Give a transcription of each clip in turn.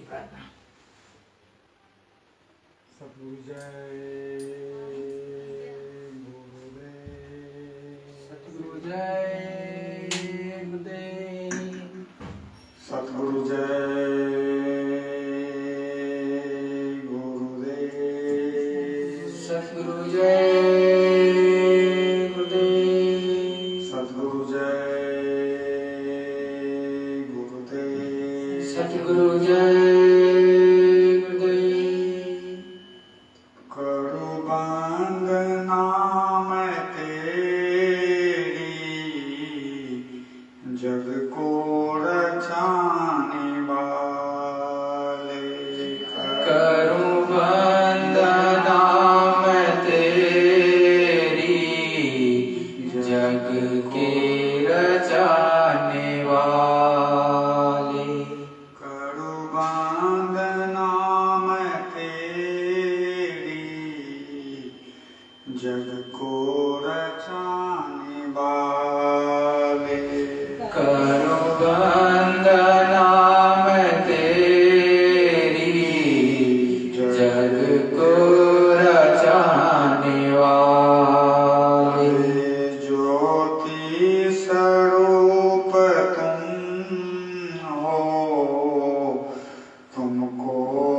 प्रार्थना। सतगुरु जय गुरुदेव, सतगुरु जय गुरुदेव, सतगुरु जय गुरुदेव, सतगुरु जय गुरुदेव, सतगुरु जय गुरुदेव, सतगुरु जय जग को रचाने वाले, करूं वंदना मैं तेरी, जग के रचाने वाले। करूं वंदना मैं तेरी, जग को रचाने वाले, करूं वंदना मैं तेरी, जग को रचाने वाले। ज्योति स्वरूप तुम हो, तुमको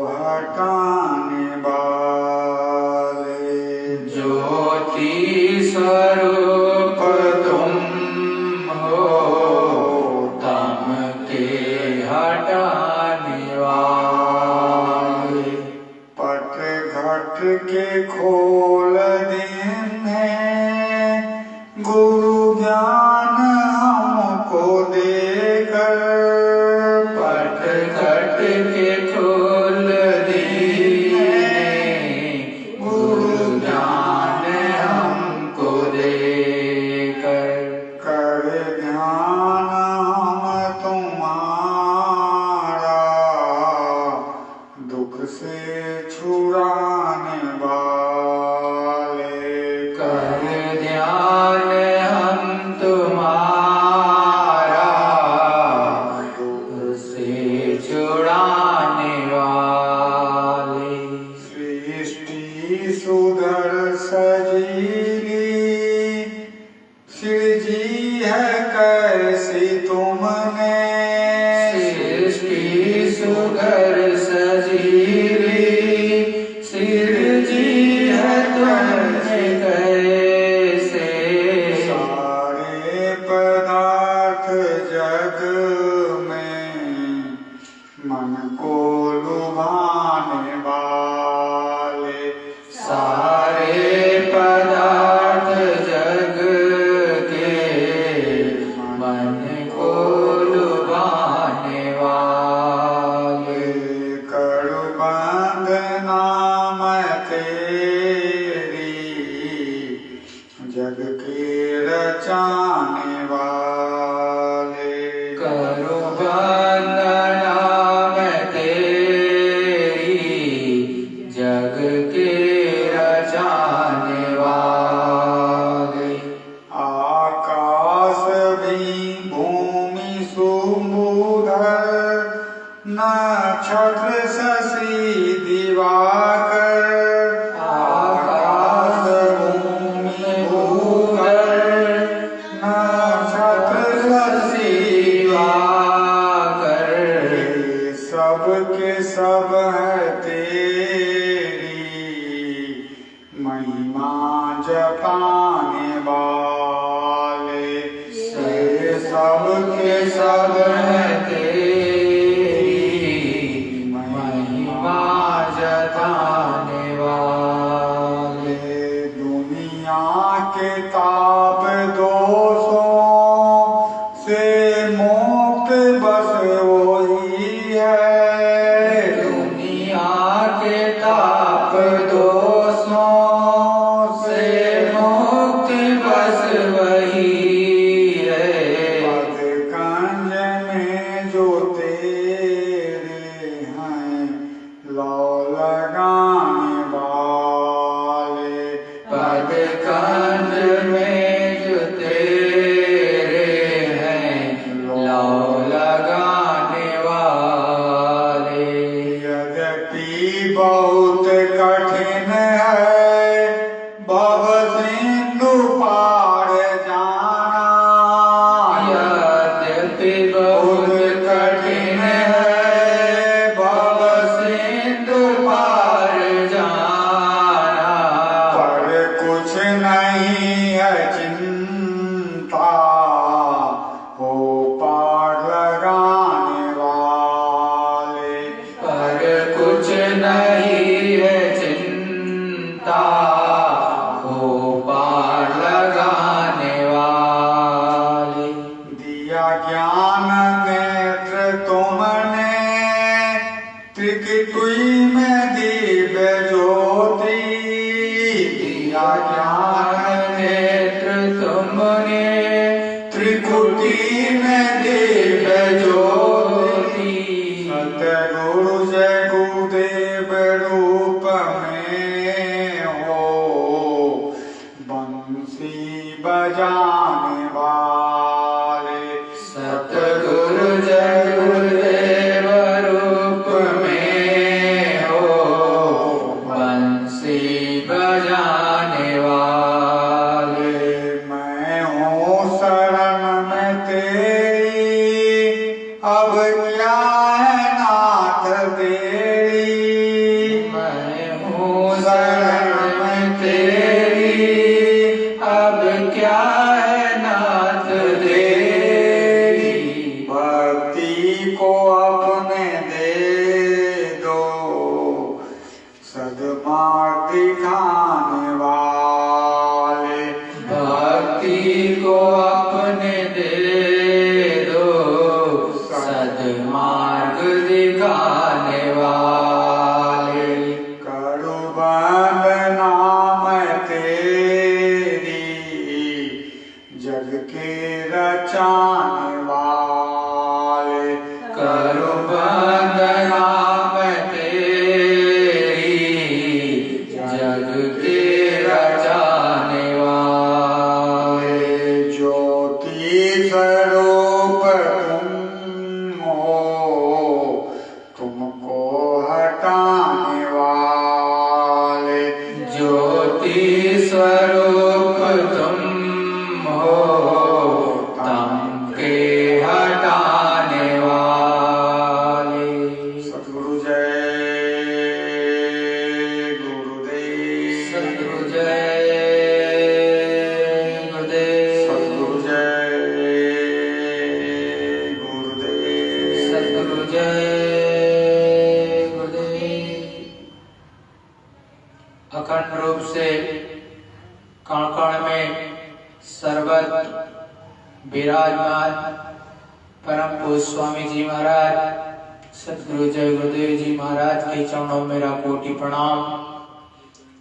हटाने वाले, ज्योति स्वरूप तुम हो, तम के हटाने वाले। पट घट के खोल देने, गुरु ज्ञान हमको देकर, पट घट के खोल देने, गुरु ज्ञान हमको देकर। कर ध्यान हम तुम्हारा, दुख से छुड़ाने वाले, कर ध्यान हम तुम्हारा, दुख से छुड़ाने वाले। सृष्टि सुधर सजीली, सृजी है कैसी तुमने, सृष्टि सुघर सजीली, सृजी है तुमने कैसे। सारे पदार्थ जग में मन को लुभाने वाले, सारे पदार्थ जग के मन को लुभाने वाले। करू वंदना मैं तेरी, जग के रचाने वाले, करूं वंदना मैं तेरी, जग के रचाने वाले। आकाश भी भूमि सुबुधर, नक्षत्र शशि दिवाकर, आकाश भूमि भूधर, नक्षत्र शशि दिवाकर। सब के सब है तेरी, महिमा जताने वाले, सब के सब है तेरी, महिमा जताने वाले। दुनिया के ताप दोषों से मुक्त बस वही है, दुनिया के ताप दोषों से मुक्त बस वही है। पद कंज में जो तेरे हैं लौ लगाने वाले, पद कंज में जो तेरे हैं दिया ज्ञान नेत्र तुमने त्रिकुटी में दिव्य ज्योति दिया ज्ञान नेत्र तुमने त्रिकुटी में दिव्य ज्योति सतगुरु जय गुरुदेव रूप में हो बंसी बजाने वाले सतगुरु जय गुरुदेव रूप में हो बंसी बजाने वाले मैं हूँ शरण में तेरी अब क्या है नाथ तेरी मैं हूँ शरण में तेरी अब क्या है नाथ तेरी भक्ति को अपने दे दो सदमार्ग दिखाने वाले भक्ति को अपने दे दो सद्मार्ग दिखाने वाले करो वंदना मैं तेरी जग के रचाने वाले करो वंदना मैं तेरी जग के रचाने वाले ज्योति स्वरूप तुम हो तुमको हटाने वाले ज्योति स्वरूप तुम हो तम के हटाने वाले सद्गुरु जय गुरुदेव सद्गुरु जय गुरुदेव सद्गुरु जय गुरुदेव सद्गुरु जय गुरुदेव। अखंड रूप से कण कण में सर्वत विराजमान परम पूज्य स्वामी जी महाराज सद्गुरु जय गुरुदेव जी महाराज के चरणों में मेरा कोटि प्रणाम।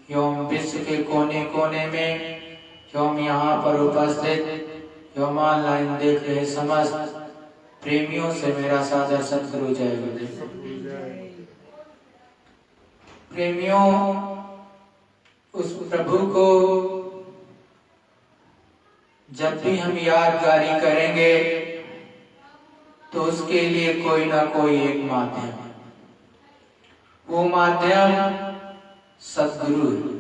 एवं विश्व के कोने कोने में एवं यहाँ पर उपस्थित एवं ऑनलाइन देख रहे समस्त प्रेमियों से मेरा सादर सद्गुरु जय गुरुदेव। प्रेमियों, उस प्रभु को जब भी हम यादगारी करेंगे तो उसके लिए कोई ना कोई एक माध्यम है। वो माध्यम सद्गुरु है,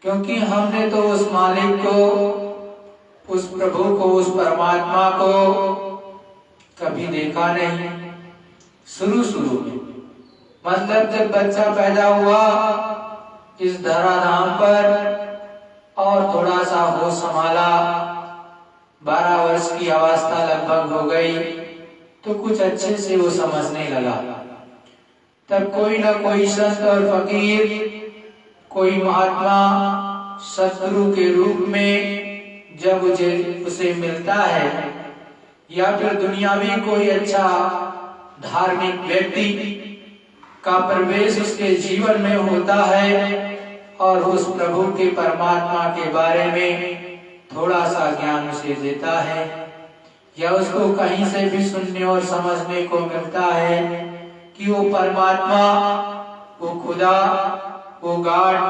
क्योंकि हमने तो उस मालिक को, उस प्रभु को, उस परमात्मा को कभी देखा नहीं। शुरू में मतलब जब बच्चा पैदा हुआ इस धराधाम पर और थोड़ा सा होश संभाला, 12 वर्ष की अवस्था लगभग हो गई तो कुछ अच्छे से वो समझने लगा। तब कोई ना कोई संत और फकीर, कोई महात्मा सद्गुरु के रूप में जब उसे मिलता है, या फिर दुनियावी कोई अच्छा धार्मिक व्यक्ति का प्रवेश उसके जीवन में होता है और उस प्रभु के परमात्मा के बारे में थोड़ा सा ज्ञान उसे देता है, या उसको कहीं से भी सुनने और समझने को मिलता है कि वो परमात्मा, वो खुदा, वो गॉड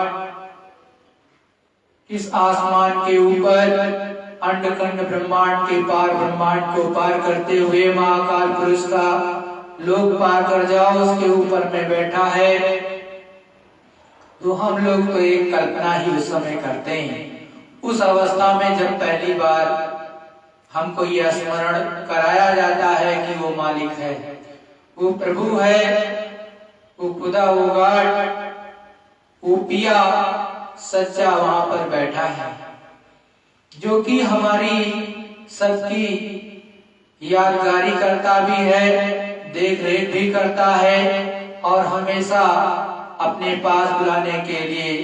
इस आसमान के ऊपर अंडखंड ब्रह्मांड के पार ब्रह्मांड को पार करते हुए महाकाल पुरुष का लोक पार कर जाओ उसके ऊपर में बैठा है। तो हम लोग तो एक कल्पना ही उस समय करते हैं। उस अवस्था में जब पहली बार हमको यह स्मरण कराया जाता है कि वो मालिक है, वो प्रभु है, वो खुदा, वो गॉड, वो पिया सच्चा वहां पर बैठा है, जो कि हमारी सबकी यादगारी करता भी है, देख रेख भी करता है और हमेशा अपने पास बुलाने के लिए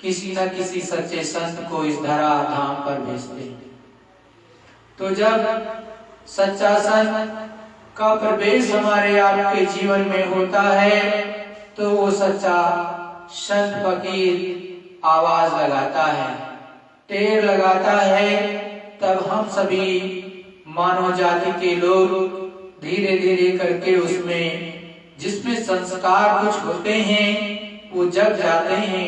किसी न किसी सच्चे संत को इस धरा धाम पर भेजते हैं। तो जब सच्चा संत का प्रवेश हमारे आपके जीवन में होता है तो वो सच्चा संत फकीर आवाज लगाता है, टेर लगाता है। तब हम सभी मानव जाति के लोग धीरे धीरे करके उसमें जिसमें संस्कार कुछ होते हैं वो जग जाते हैं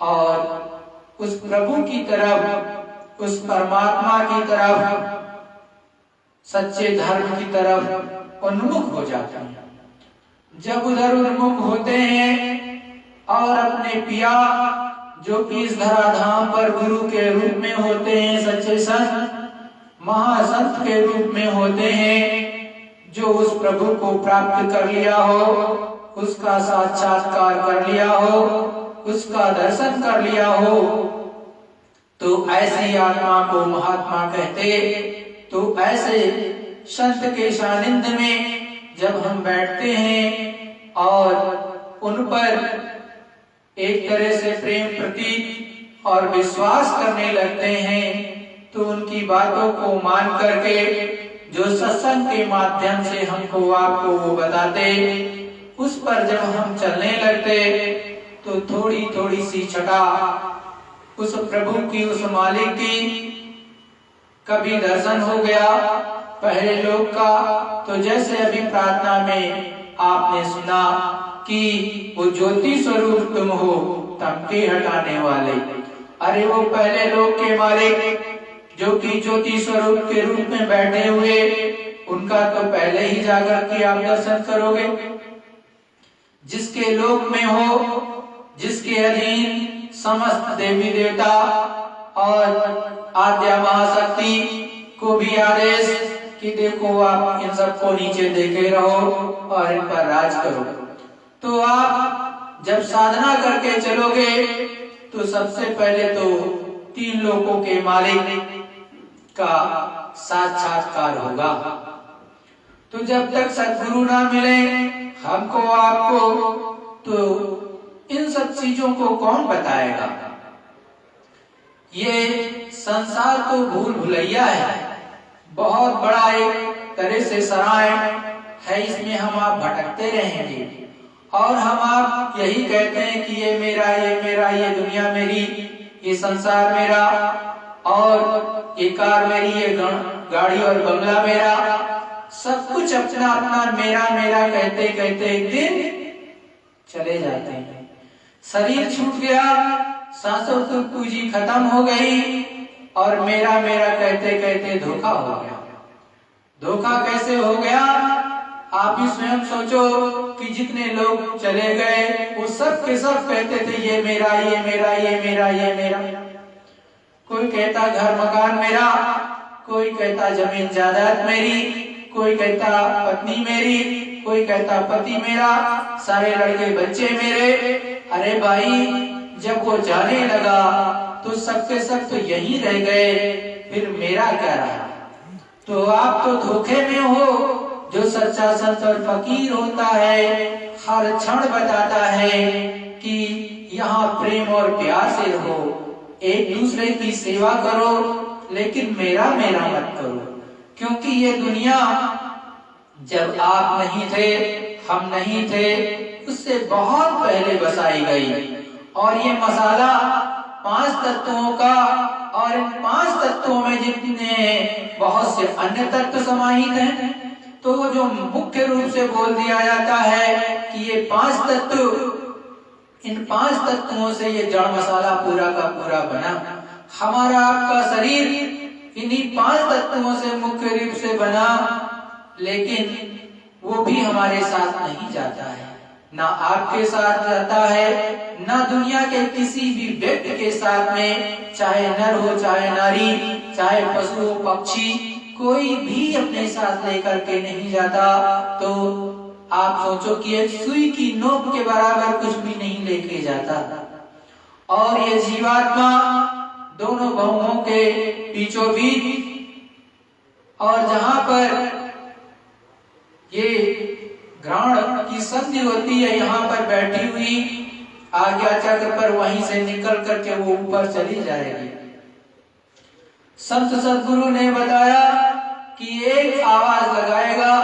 और उस प्रभु की तरफ, उस परमात्मा की तरफ, सच्चे धर्म की तरफ उन्मुख हो जाते हैं। जब उधर उन्मुख होते हैं और अपने पिया जो कि इस धराधाम पर गुरु के रूप में होते हैं, सच्चे संत महासंत के रूप में होते हैं, जो उस प्रभु को प्राप्त कर लिया हो, उसका साक्षात्कार कर लिया हो, उसका दर्शन कर लिया हो, तो ऐसी आत्मा को महात्मा कहते। तो ऐसे संत के सानिध्य में जब हम बैठते हैं और उन पर एक तरह से प्रेम प्रतीक और विश्वास करने लगते हैं तो उनकी बातों को मान करके जो सत्संग के माध्यम से हमको आपको वो बताते, उस पर जब हम चलने लगते तो थोड़ी थोड़ी सी छटा उस प्रभु की, उस मालिक की कभी दर्शन हो गया पहले लोग का। तो जैसे अभी प्रार्थना में आपने सुना कि वो ज्योति स्वरूप तुम हो तमके हटाने वाले, अरे वो पहले लोग के मालिक जो कि ज्योति स्वरूप के रूप में बैठे हुए, उनका तो पहले ही जाकर के आप दर्शन करोगे। जिसके लोक में हो, जिसके अधीन समस्त देवी देवता और आद्या महाशक्ति को भी आदेश कि देखो आप इन सबको नीचे देखे रहो और इन पर राज करो। तो आप जब साधना करके चलोगे तो सबसे पहले तो 3 लोकों के मालिक का साक्षात्कार होगा। तो जब तक सद्गुरु ना मिले हमको आपको, तो इन सब चीजों को कौन बताएगा। ये संसार तो भूल भुलैया है, बहुत बड़ा एक तरह से सराय है, इसमें हम आप भटकते रहेंगे और हम आप यही कहते हैं कि ये मेरा, ये मेरा, ये दुनिया मेरी, ये संसार मेरा और ये कार मेरी, ये गाड़ी और बंगला मेरा, सब कुछ अपना अपना मेरा मेरा कहते कहते एक दिन चले जाते हैं। शरीर छूट गया, सांसों की पूंजी खत्म हो गई और मेरा मेरा कहते कहते धोखा हो गया। धोखा कैसे हो गया आप ही स्वयं सोचो कि जितने लोग चले गए वो सब के सब कहते थे ये मेरा, ये मेरा, ये मेरा, ये मेरा। कोई कहता घर मकान मेरा, कोई कहता जमीन जायदाद मेरी, कोई कहता पत्नी मेरी, कोई कहता पति मेरा, सारे लड़के बच्चे मेरे। अरे भाई जब वो जाने लगा तो सबके सब तो यही रह गए, फिर मेरा क्या रहा। तो आप तो धोखे में हो। जो सच्चा संत और फकीर होता है हर क्षण बताता है कि यहाँ प्रेम और प्यार से रहो, एक दूसरे की सेवा करो, लेकिन मेरा मेरा मत करो। क्योंकि ये दुनिया जब आप नहीं थे, हम नहीं थे, उससे बहुत पहले बसाई गई और ये मसाला 5 तत्वों का, और इन 5 तत्वों में जितने बहुत से अन्य तत्व समाहित हैं, तो जो मुख्य रूप से बोल दिया जाता है कि ये 5 तत्व, इन 5 तत्वों से ये जड़ मसाला पूरा का पूरा बना। हमारा आपका शरीर इन्हीं 5 तत्वों से मुख्य रूप से बना, लेकिन वो भी हमारे साथ नहीं जाता है, ना आपके साथ जाता है, ना दुनिया के किसी भी व्यक्ति के साथ में, चाहे नर हो चाहे नारी, चाहे पशु हो पक्षी, कोई भी अपने साथ लेकर के नहीं जाता। तो आप सोचो कि एक सुई की नोक के बराबर कुछ भी नहीं लेके जाता। और ये जीवात्मा दोनों बहुओं के बीचों बीच, और जहां पर ये ग्रहण की संधि होती है, यहाँ पर बैठी हुई आज्ञा चक्र पर, वहीं से निकल करके वो ऊपर चली जाएगी। संत सदगुरु ने बताया कि एक आवाज लगाएगा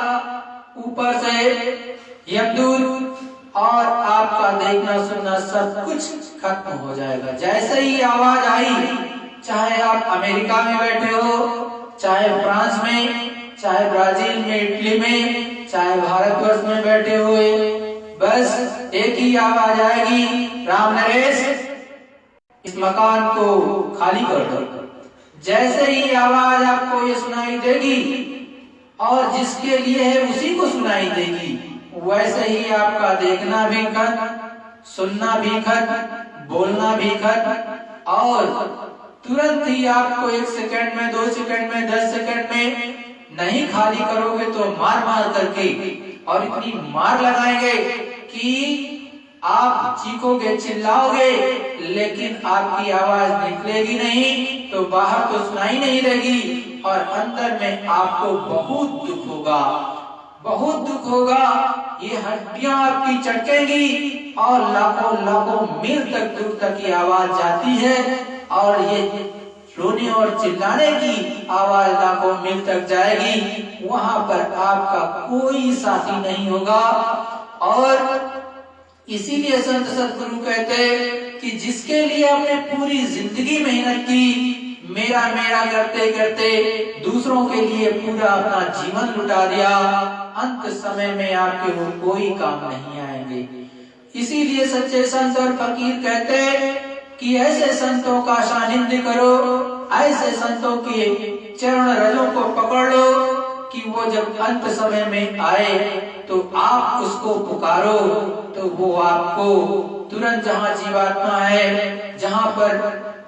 ऊपर से यमदूत और आपका देखना सुनना सब कुछ खत्म हो जाएगा। जैसे ही आवाज आई, चाहे आप अमेरिका में बैठे हो, चाहे फ्रांस में, चाहे ब्राजील में, इटली में, चाहे भारतवर्ष में बैठे हुए, बस एक ही आवाज आएगी, राम नरेश इस मकान को खाली कर दो। जैसे ही आवाज आपको ये सुनाई देगी और जिसके लिए है उसी को सुनाई देगी, वैसे ही आपका देखना भी खत्म, सुनना भी खत्म, बोलना भी खत्म और तुरंत ही आपको 1 सेकंड में, 2 सेकंड में, 10 सेकंड में नहीं खाली करोगे तो मार मार करके और इतनी मार लगाएंगे कि आप चीखोगे, चिल्लाओगे, लेकिन आपकी आवाज निकलेगी नहीं, तो बाहर तो सुनाई नहीं देगी और अंदर में आपको बहुत दुख होगा, बहुत दुख होगा। ये हड्डियां आपकी चटकेंगी और लाखों लाखों मील तक दूर तक की आवाज जाती है और ये रोने और चिल्लाने की आवाज लाखों मील तक जाएगी। वहां पर आपका कोई साथी नहीं होगा। और इसीलिए संत सदगुरु कहते कि जिसके लिए आपने पूरी जिंदगी मेहनत की, मेरा मेरा करते करते दूसरों के लिए पूरा अपना जीवन लुटा दिया, अंत समय में आपके वो कोई काम नहीं आएंगे। इसीलिए सच्चे संत और फकीर कहते कि ऐसे संतों का सानिध्य करो, ऐसे संतों के चरण रजों को पकड़ लो कि वो जब अंत समय में आए तो आप उसको पुकारो तो वो आपको तुरंत, जहाँ जीवात्मा है, जहाँ पर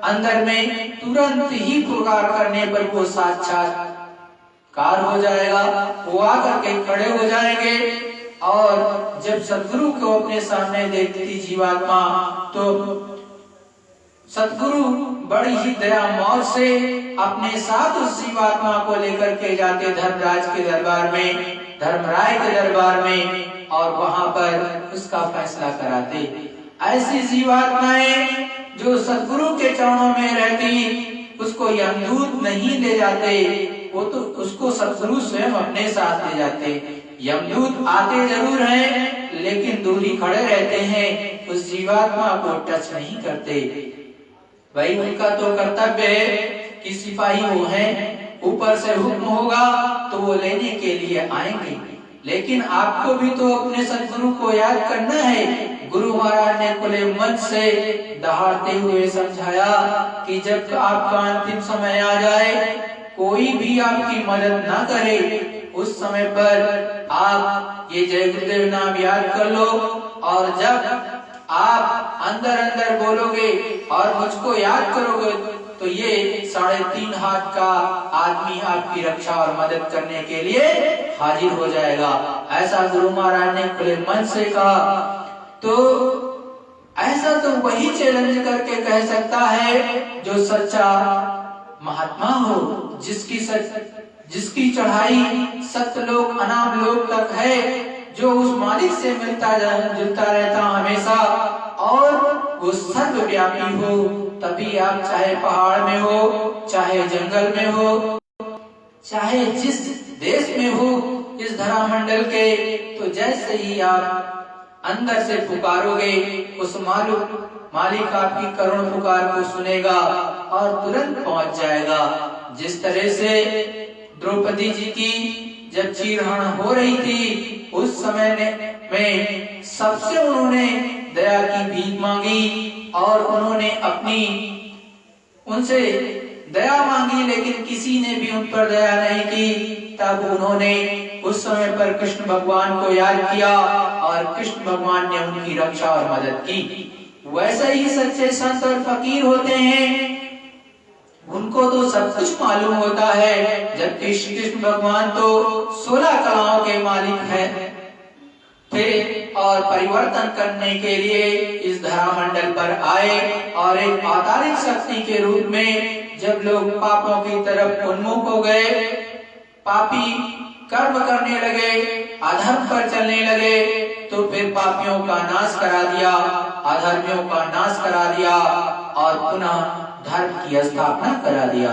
अंदर में तुरंत ही पुकार करने पर वो साक्षात्कार हो जाएगा, वो आकर के खड़े हो जाएंगे। और जब सदगुरु को अपने सामने देखती जीवात्मा तो सदगुरु बड़ी ही दया मौज से अपने साथ उस जीवात्मा को लेकर के जाते धर्मराज के दरबार में, धर्मराय के दरबार में, और वहां पर उसका फैसला कराते। ऐसी जीवात्माएं जो सदगुरु के चरणों में रहती, उसको यमदूत नहीं ले जाते, वो तो उसको सदगुरु स्वयं अपने साथ ले जाते। यमदूत आते जरूर हैं लेकिन दूरी खड़े रहते हैं, उस जीवात्मा को टच नहीं करते। भाई उनका तो कर्तव्य है कि सिपाही वो हैं, ऊपर से हुक्म होगा तो वो लेने के लिए आएंगे, लेकिन आपको भी तो अपने सदगुरु को याद करना है। गुरु महाराज ने खुले मन से दहाड़ते हुए समझाया कि जब आपका अंतिम समय आ जाए, कोई भी आपकी मदद ना करे, उस समय पर आप ये जय गुरुदेव नाम याद कर लो, और जब आप अंदर अंदर बोलोगे और मुझको याद करोगे तो ये 3.5 हाथ का आदमी आपकी रक्षा और मदद करने के लिए हाजिर हो जाएगा। ऐसा गुरु महाराज ने खुले मन से कहा। तो ऐसा तो वही चैलेंज करके कह सकता है जो सच्चा महात्मा हो, जिसकी चढ़ाई सत्यलोक अनाम लोक तक है, जो उस मालिक से मिलता जुलता रहता हमेशा, और वो सर्वव्यापी हो। तभी आप चाहे पहाड़ में हो, चाहे जंगल में हो, चाहे जिस देश में हो इस धरा मंडल के, तो जैसे ही आप अंदर से पुकारोगे, उस मालिक आपकी करुण पुकार को सुनेगा और तुरंत पहुंच जाएगा। जिस तरह से द्रौपदी जी की जब चीरहरण हो रही थी, उस समय में सबसे उन्होंने दया की भीख मांगी और उन्होंने उनसे दया मांगी, लेकिन किसी ने भी उन पर दया नहीं की। तब उन्होंने उस समय पर कृष्ण भगवान को याद किया और कृष्ण भगवान ने उनकी रक्षा और मदद की। वैसे ही सच्चे संत और फकीर होते हैं, उनको तो सब कुछ मालूम होता है, जबकि श्री कृष्ण भगवान तो 16 कलाओं के मालिक हैं थे और परिवर्तन करने के लिए इस धरा मंडल पर आए और एक अवतारिक शक्ति के रूप में जब लोग पापों की तरफ उन्मुख हो गए, पापी कर्म करने लगे, अधर्म पर चलने लगे, तो फिर पापियों का नाश करा दिया, अधर्मियों का नाश करा दिया और पुनः धर्म की स्थापना करा दिया।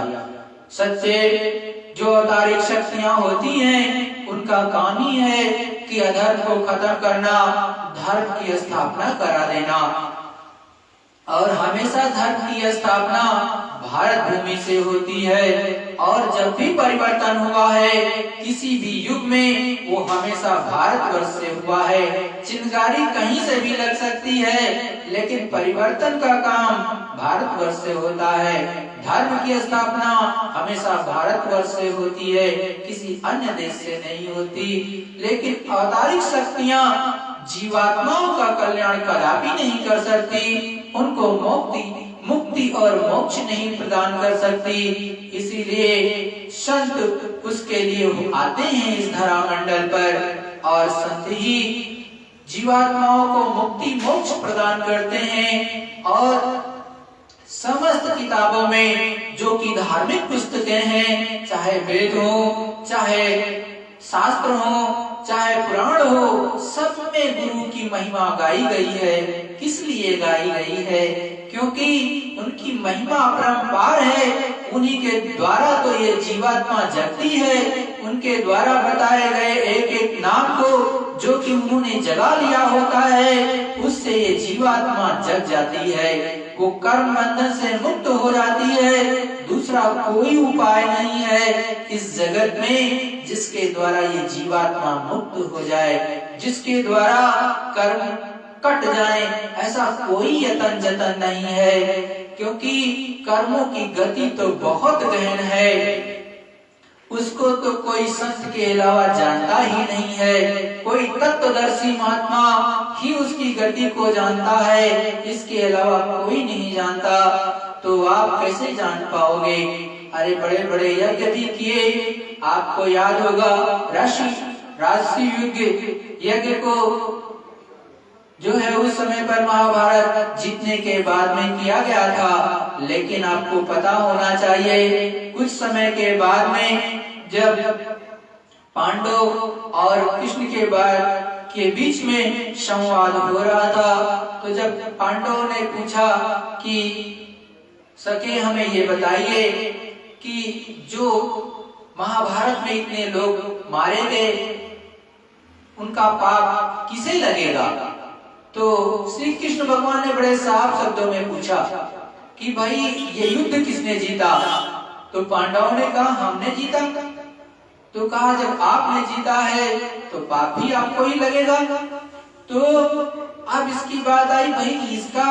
सच्चे जो अवतारिक शक्तियां होती हैं उनका काम ही है कि अधर्म को खत्म करना, धर्म की स्थापना करा देना। और हमेशा धर्म की स्थापना भारत भूमि से होती है। और जब भी परिवर्तन हुआ है किसी भी युग में वो हमेशा भारतवर्ष से हुआ है। चिंगारी कहीं से भी लग सकती है लेकिन परिवर्तन का काम भारतवर्ष से होता है। धर्म की स्थापना हमेशा भारतवर्ष से होती है, किसी अन्य देश से नहीं होती। लेकिन अवतारिक शक्तियां जीवात्माओं का कल्याण कदापि नहीं कर सकती, उनको मुक्ति और मोक्ष नहीं प्रदान कर सकती। इसीलिए संत उसके लिए आते हैं इस धरा मंडल पर और संत ही जीवात्माओं को मुक्ति मोक्ष प्रदान करते हैं। और समस्त किताबों में जो कि धार्मिक पुस्तकें हैं, चाहे वेद हो, चाहे शास्त्र हो, चाहे पुराण हो, सब में गुरु की महिमा गाई गई है। किस लिए गाई गई है? क्योंकि उनकी महिमा अपरंपार है। उन्हीं के द्वारा तो ये जीवात्मा जगती है। उनके द्वारा बताए गए एक एक नाम को जो कि उन्होंने जगा लिया होता है, उससे ये जीवात्मा जग जाती है। वो कर्म बंधन से मुक्त हो जाती है। दूसरा कोई उपाय नहीं है इस जगत में जिसके द्वारा ये जीवात्मा मुक्त हो जाए, जिसके द्वारा कर्म कट जाए। ऐसा कोई यतन जतन नहीं है, क्योंकि कर्मों की गति तो बहुत गहन है। उसको तो कोई संत के अलावा जानता ही नहीं है। कोई तत्वदर्शी महात्मा ही उसकी गति को जानता है, इसके अलावा कोई नहीं जानता। तो आप कैसे जान पाओगे? अरे बड़े बड़े यज्ञ भी किए, आपको याद होगा राशि यज्ञ को जो है उस समय पर महाभारत जीतने के बाद में किया गया था। लेकिन आपको पता होना चाहिए कुछ समय के बाद में जब पांडव और कृष्ण के बीच में संवाद हो रहा था, तो जब पांडवों ने पूछा कि सके हमें ये बताइए कि जो महाभारत में इतने लोग मारे गए उनका पाप किसे लगेगा? तो श्री कृष्ण भगवान ने बड़े साफ शब्दों में पूछा कि भाई ये युद्ध किसने जीता? तो पांडवों ने कहा हमने जीता। तो कहा जब आपने जीता है तो पाप भी आपको ही लगेगा। तो अब इसकी बात आई, भाई इसका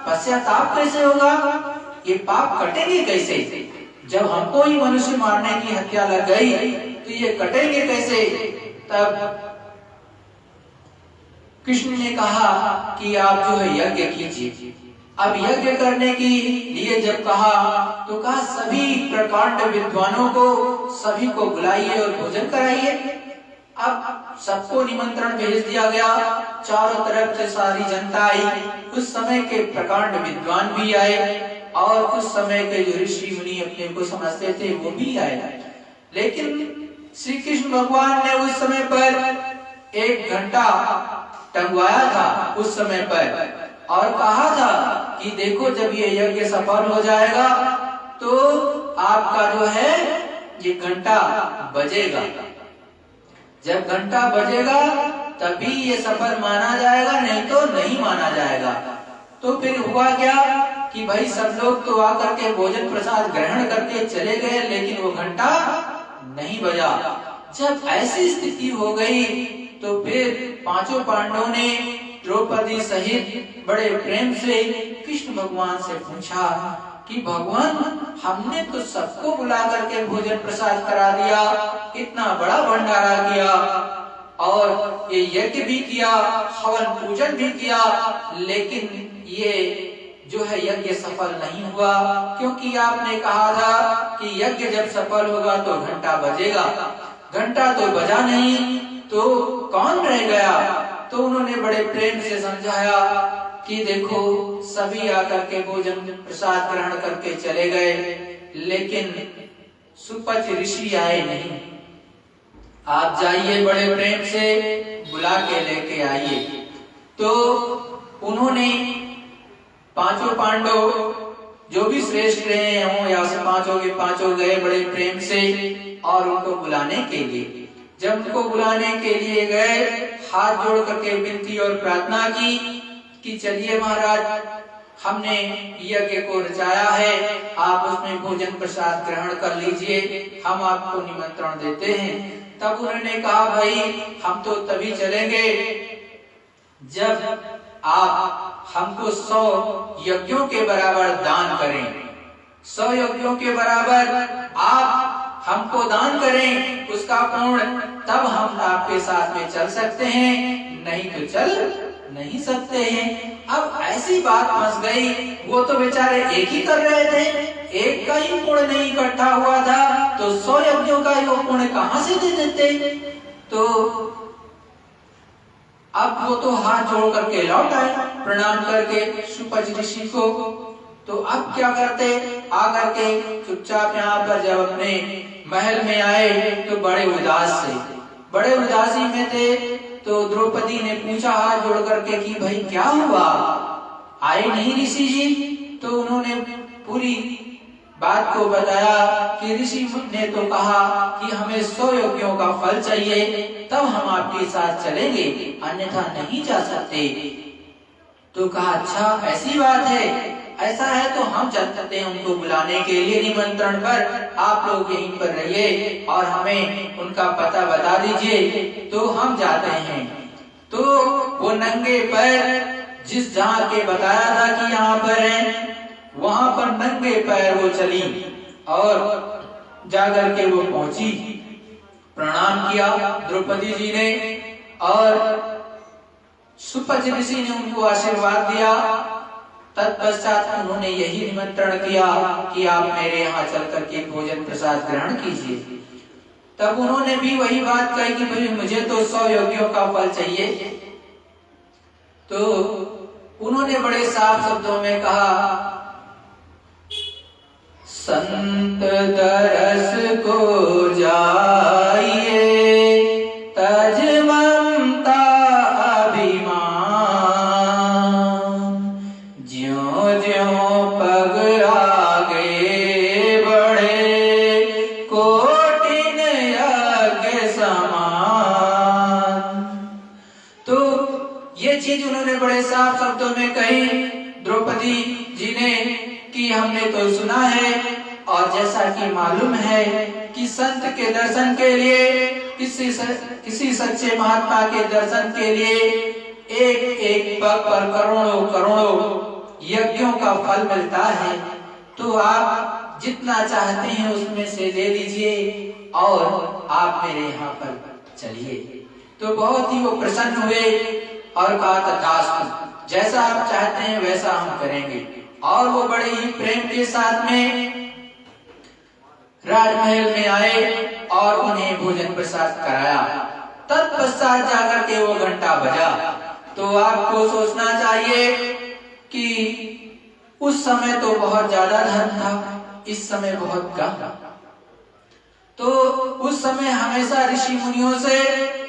पश्चाताप कैसे होगा? ये पाप कटेंगे कैसे? जब हमको ही मनुष्य मारने की हत्या लग गई तो ये कटेंगे कैसे? तब कृष्ण ने कहा कि आप जो है यज्ञ कीजिए। अब यज्ञ करने के लिए जब कहा तो कहा सभी प्रकांड विद्वानों को सभी को बुलाइए और भोजन कराइए। अब सबको निमंत्रण भेज दिया गया, चारों तरफ से सारी जनता आई। उस समय के प्रकांड विद्वान भी आए और उस समय के जो ऋषि मुनि अपने को समझते थे वो भी आए। लेकिन श्री कृष्ण भगवान ने उस समय पर 1 घंटा टंगवाया था उस समय पर और कहा था कि देखो जब ये यज्ञ सफल हो जाएगा तो आपका जो है ये घंटा बजेगा। जब घंटा बजेगा तभी ये सफल माना जाएगा, नहीं तो नहीं माना जाएगा। तो फिर हुआ क्या कि भाई सब लोग तो आकर के भोजन प्रसाद ग्रहण करके चले गए, लेकिन वो घंटा नहीं बजा। जब ऐसी स्थिति हो गई तो फिर 5 पांडवों ने द्रौपदी सहित बड़े प्रेम से कृष्ण भगवान से पूछा कि भगवान हमने तो सबको बुला करके भोजन प्रसाद करा दिया, इतना बड़ा भंडारा किया और ये यज्ञ भी किया, हवन पूजन भी किया, लेकिन ये जो है यज्ञ सफल नहीं हुआ, क्योंकि आपने कहा था कि यज्ञ जब सफल होगा तो घंटा बजेगा। घंटा तो बजा नहीं, तो कौन रह गया? तो उन्होंने बड़े प्रेम से समझाया कि देखो सभी आकर के भोजन प्रसाद ग्रहण करके चले गए, लेकिन सुपच ऋषि आए नहीं। आप जाइए बड़े प्रेम से बुला के लेके आइए। तो उन्होंने 5 पांडव जो भी श्रेष्ठ रहे हों या पांचों के पांचों गए बड़े प्रेम से और उनको बुलाने के लिए। जब उनको बुलाने के लिए गए, हाथ जोड़ करके विनती और प्रार्थना की कि चलिए महाराज, हमने यज्ञ को रचाया है, आप उसमें भोजन प्रसाद ग्रहण कर लीजिए, हम आपको निमंत्रण देते हैं। तब उन्होंने कहा, भाई हम तो तभी चलेंगे जब आप हमको 100 यज्ञों के बराबर दान करें। 100 यज्ञों के बराबर आप हमको दान करें, उसका पुण्य, तब हम आपके साथ में चल सकते हैं, नहीं तो चल नहीं सकते हैं। अब ऐसी बात फंस गई, वो तो बेचारे एक ही कर रहे थे, एक का ही पुण्य नहीं इकट्ठा हुआ था, तो 100 यज्ञों का ही वो पुण्य कहां से दे देते। तो अब वो तो हाथ जोड़ करके लौट आए प्रणाम करके सुपज ऋषि को। तो अब क्या करते, आकर के चुपचाप यहाँ पर जब अपने महल में आए तो बड़े उदासी में थे। तो द्रौपदी ने पूछा हाथ जोड़ करके कि भाई क्या हुआ, आए नहीं ऋषि जी। तो उन्होंने पूरी बात को बताया कि ऋषि ने तो कहा कि हमें 100 यज्ञों का फल चाहिए, तब हम आपके साथ चलेंगे, अन्यथा नहीं जा सकते। तो कहा, अच्छा ऐसी बात है, ऐसा है तो हम चल सकते हैं उनको बुलाने के लिए निमंत्रण पर, आप लोग यहीं पर रहिए और हमें उनका पता बता दीजिए, तो हम जाते हैं। तो वो नंगे पैर जिस जहाँ के बताया था कि यहाँ पर है, वहां पर नंगे पैर वो चली और जाकर के वो पहुंची, प्रणाम किया द्रौपदी जी ने, और सुपज ऋषि ने उनको आशीर्वाद दिया। तत्पश्चात उन्होंने यही निमंत्रण किया कि आप मेरे यहाँ चल करके भोजन प्रसाद ग्रहण कीजिए। तब उन्होंने भी वही बात कही कि भाई मुझे तो 100 यज्ञों का फल चाहिए। तो उन्होंने बड़े साफ शब्दों में कहा, संत दरस को जाइए, तज ममता अभिमान, ज्यों ज्यों पग आगे बढ़े, कोटिन यज्ञ समान। तो ये चीज उन्होंने बड़े साफ शब्दों में कही द्रौपदी जी ने कि हमने तो सुना है और जैसा कि मालूम है कि संत के दर्शन के लिए, किसी सच्चे महात्मा के दर्शन के लिए एक एक पग पर करोड़ों यज्ञों का फल मिलता है। तो आप जितना चाहते हैं उसमें से ले लीजिए और आप मेरे यहाँ पर चलिए। तो बहुत ही वो प्रसन्न हुए और कहा, तथास्तु, जैसा आप चाहते हैं वैसा हम करेंगे। और वो बड़े ही प्रेम के साथ में राजमहल में आए और उन्हें भोजन प्रसाद कराया। तत्पश्चात जाकर के वो घंटा बजा। तो आपको सोचना चाहिए कि उस समय तो बहुत ज्यादा धन था, इस समय बहुत कम। तो उस समय हमेशा ऋषि मुनियों से,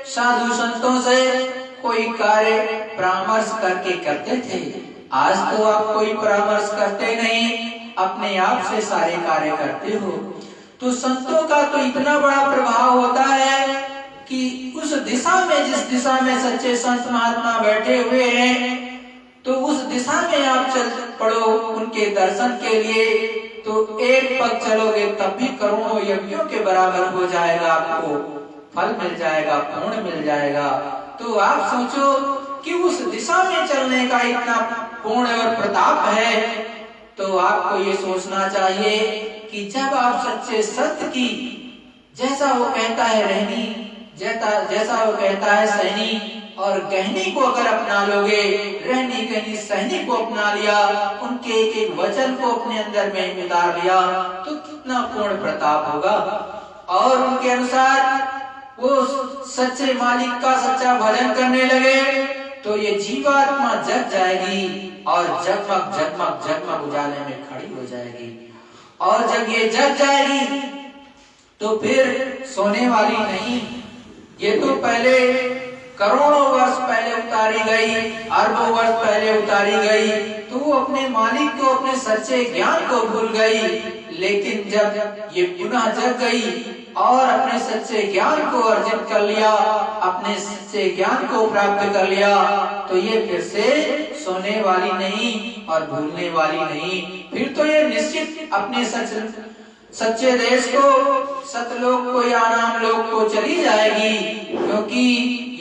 साधु संतों से कोई कार्य परामर्श करके करते थे। आज तो आप कोई परामर्श करते नहीं, अपने आप से सारे कार्य करते हो। तो संतों का तो इतना बड़ा प्रभाव होता है कि उस दिशा में, जिस दिशा में सच्चे संत महात्मा बैठे हुए हैं, तो उस दिशा में आप चल पड़ो उनके दर्शन के लिए। तो एक पग चलोगे तब भी करोड़ों यज्ञों के बराबर हो जाएगा, आपको फल मिल जाएगा, पुण्य मिल जाएगा। तो आप सोचो कि उस दिशा में चलने का इतना पुण्य और प्रताप है, तो आपको ये सोचना चाहिए कि जब आप सच्चे सत्य की, जैसा वो कहता है रहनी, जैसा वो कहता है सहनी और गहनी को अगर अपना लोगे, रहनी गहनी सहनी को अपना लिया, उनके एक एक वचन को अपने अंदर में उतार लिया, तो कितना पूर्ण प्रताप होगा। और उनके अनुसार वो सच्चे मालिक का सच्चा भजन करने लगे तो ये जीवात्मा जग जाएगी और जगमग जगमग जगमग उजाले में खड़ी हो जाएगी। और जब ये जग जाएगी तो फिर सोने वाली नहीं, ये तो पहले करोड़ों वर्ष पहले उतारी गई, अरबों वर्ष पहले उतारी गई, तो वो अपने मालिक को, अपने सच्चे ज्ञान को भूल गई। लेकिन जब ये पुनः जग गई और अपने सच्चे ज्ञान को अर्जित कर लिया, अपने सच्चे ज्ञान को प्राप्त कर लिया, तो ये फिर से सोने वाली नहीं और भूलने वाली नहीं। फिर तो ये निश्चित अपने सच्चे देश को, सतलोक को या नाम लोक को चली जाएगी, क्योंकि